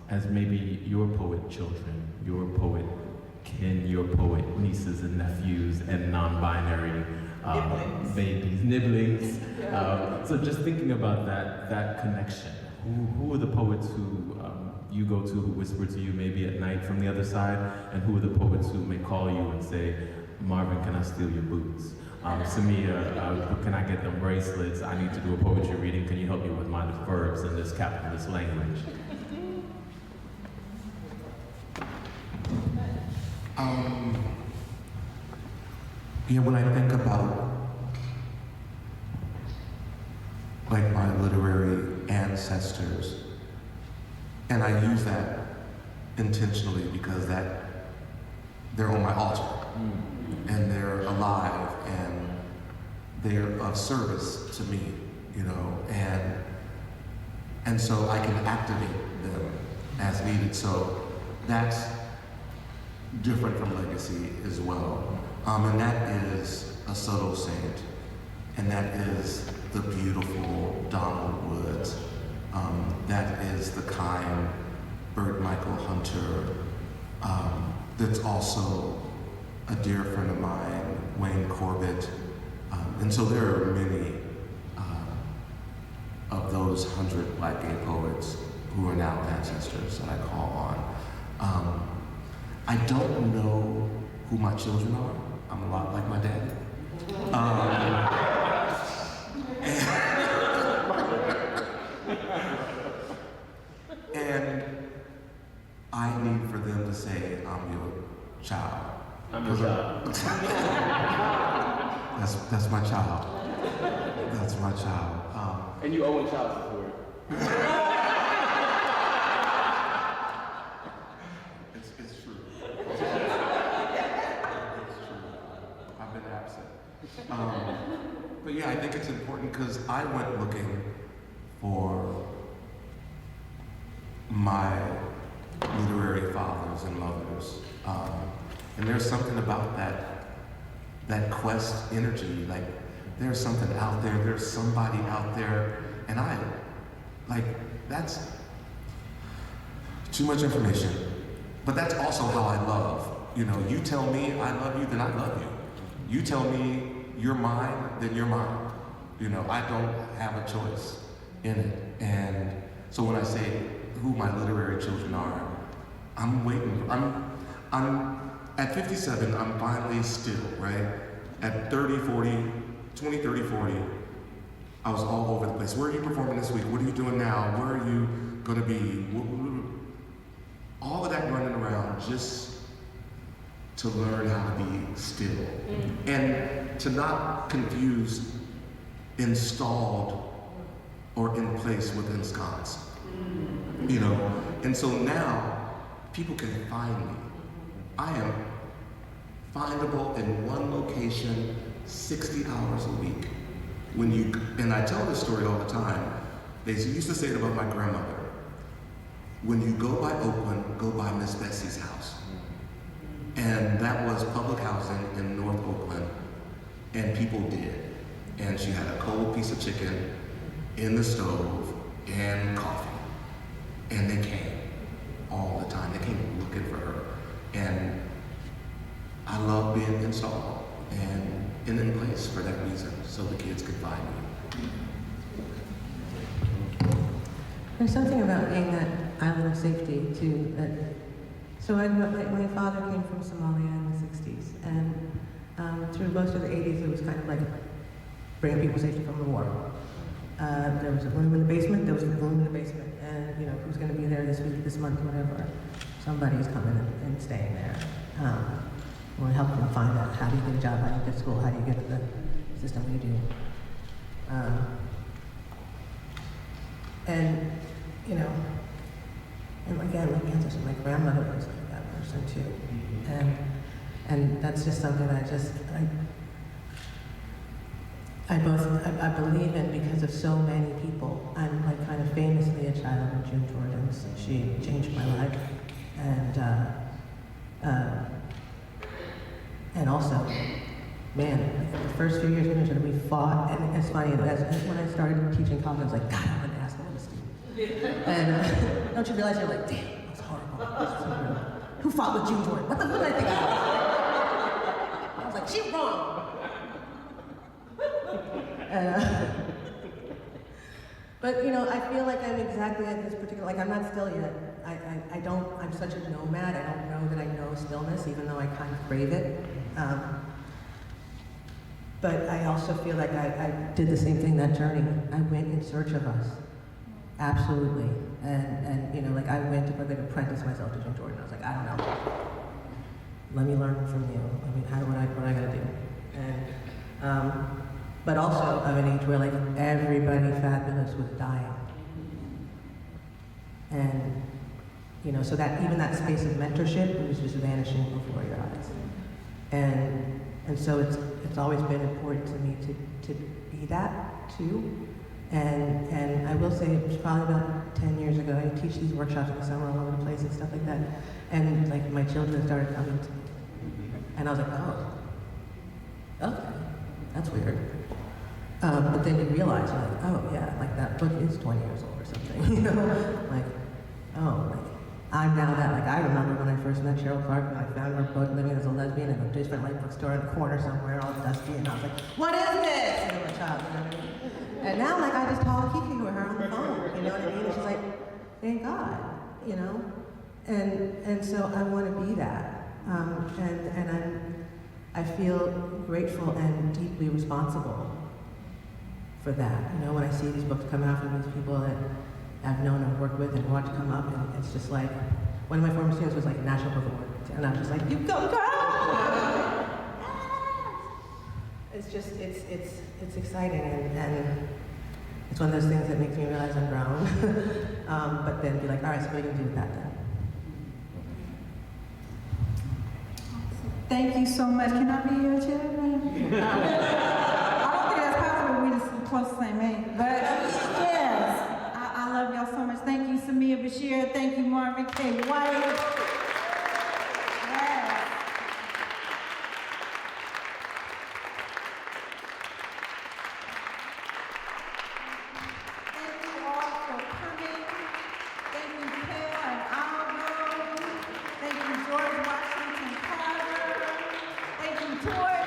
as maybe your poet children, your poet can your poet nieces and nephews and non-binary babies, nibblings. So just thinking about that connection. Who are the poets who you go to, who whisper to you maybe at night from the other side, and who are the poets who may call you and say, Marvin, can I steal your boots? Samiya, can I get them bracelets? I need to do a poetry reading. Can you help me with my verbs in this capitalist language? Yeah, when I think about like my literary ancestors, and I use that intentionally because they're on my altar, and they're alive, and they're of service to me, you know, and so I can activate them as needed. So that's different from legacy as well. And that is a subtle saint, and that is the beautiful Donald Woods. That is the kind Bert Michael Hunter. That's also a dear friend of mine, Wayne Corbett. And so there are many of those 100 Black gay poets who are now ancestors that I call on. I don't know who my children are. I'm a lot like my dad. And I need for them to say, I'm your child. I'm your child. That's my child. That's my child. And you owe a child support. It's true. It's true. I've been absent. But yeah, I think it's important because I went looking for my literary fathers and mothers. And there's something about that quest energy, like there's something out there, there's somebody out there, and that's too much information. But that's also how I love. You know, you tell me I love you, then I love you. You tell me you're mine, then you're mine. You know, I don't have a choice in it. And so when I say who my literary children are, I'm waiting. I'm at 57, I'm finally still, right? At 30, 40, 20, 30, 40, I was all over the place. Where are you performing this week? What are you doing now? Where are you gonna be? All of that running around just to learn how to be still. And to not confuse installed or in place with ensconced. You know? And so now, people can find me. I am findable in one location 60 hours a week. And I tell this story all the time. They used to say it about my grandmother. When you go by Oakland, go by Miss Bessie's house. And that was public housing in North Oakland, and people did. And she had a cold piece of chicken in the stove and coffee. And they came all the time. They came looking for her. And I love being installed and in place for that reason, so the kids could find me. There's something about being that island of safety too. So my father came from Somalia in the 60s, and through most of the 80s, it was kind of like bringing people safety from the war. There was a room in the basement. There was a room in the basement, and you know who's going to be there this week, this month, whatever. Somebody's coming and staying there. We'll help them find out how do you get a job, how do you get to school, how do you get to the system we do. And you know, and again, like ancestors, my grandmother was like that person too, and that's just something that I believe in because of so many people. I'm like kind of famously a child of June Jordan's. She changed my life, and also, man, the first few years in Minnesota, we fought, and it's funny, when I started teaching college, I was like, God, I'm an asshole student. And don't you realize you're like, damn, that's horrible. Who fought with June Jordan? What did I think I was? I was like, she's wrong. But you know, I feel like I'm exactly at this particular, like I'm not still yet. I'm such a nomad, I don't know that I know stillness, even though I kind of crave it. But I also feel like I did the same thing that journey. I went in search of us, absolutely. And you know, like I went to like apprentice myself to June Jordan. I was like, I don't know. Let me learn from you. I mean, what I gotta do? And but also of an age where like everybody fabulous was dying. And you know, so that even that space of mentorship was just vanishing before your eyes. And so it's always been important to me to be that too. And I will say it was probably about 10 years ago. I teach these workshops in the summer all over the place and stuff like that. And like my children started coming to me. And I was like, oh, okay, that's weird. But then you realize, you're like, oh yeah, like that book is 20 years old or something, you know? Like, oh, like, I'm now that, like, I remember when I first met Cheryl Clark and I found her book, Living as a Lesbian, in a different light bookstore in the corner somewhere, all dusty, and I was like, what is this? And I'm a child, you know what I mean? And now, like, I just talk Kiki with her on the phone, you know what I mean? And she's like, thank God, you know? And so I want to be that. I feel grateful and deeply responsible for that. You know, when I see these books come out from these people that I've known and worked with and watched come up, and it's just like, one of my former students was like a National Book Award, and I was just like, you go girl! It's just, it's exciting, and it's one of those things that makes me realize I'm brown, but then be like, all right, so what are you gonna do with that then? Thank you so much. Can I be your chairman? I don't think that's possible. We're just close to the same age. But yes, I love y'all so much. Thank you, Samiya Bashir. Thank you, Marvin K. White. Yes. Thank you all for coming. Thank you, Kel and allgo. Thank you, George Washington Carver. Thank you, Tori.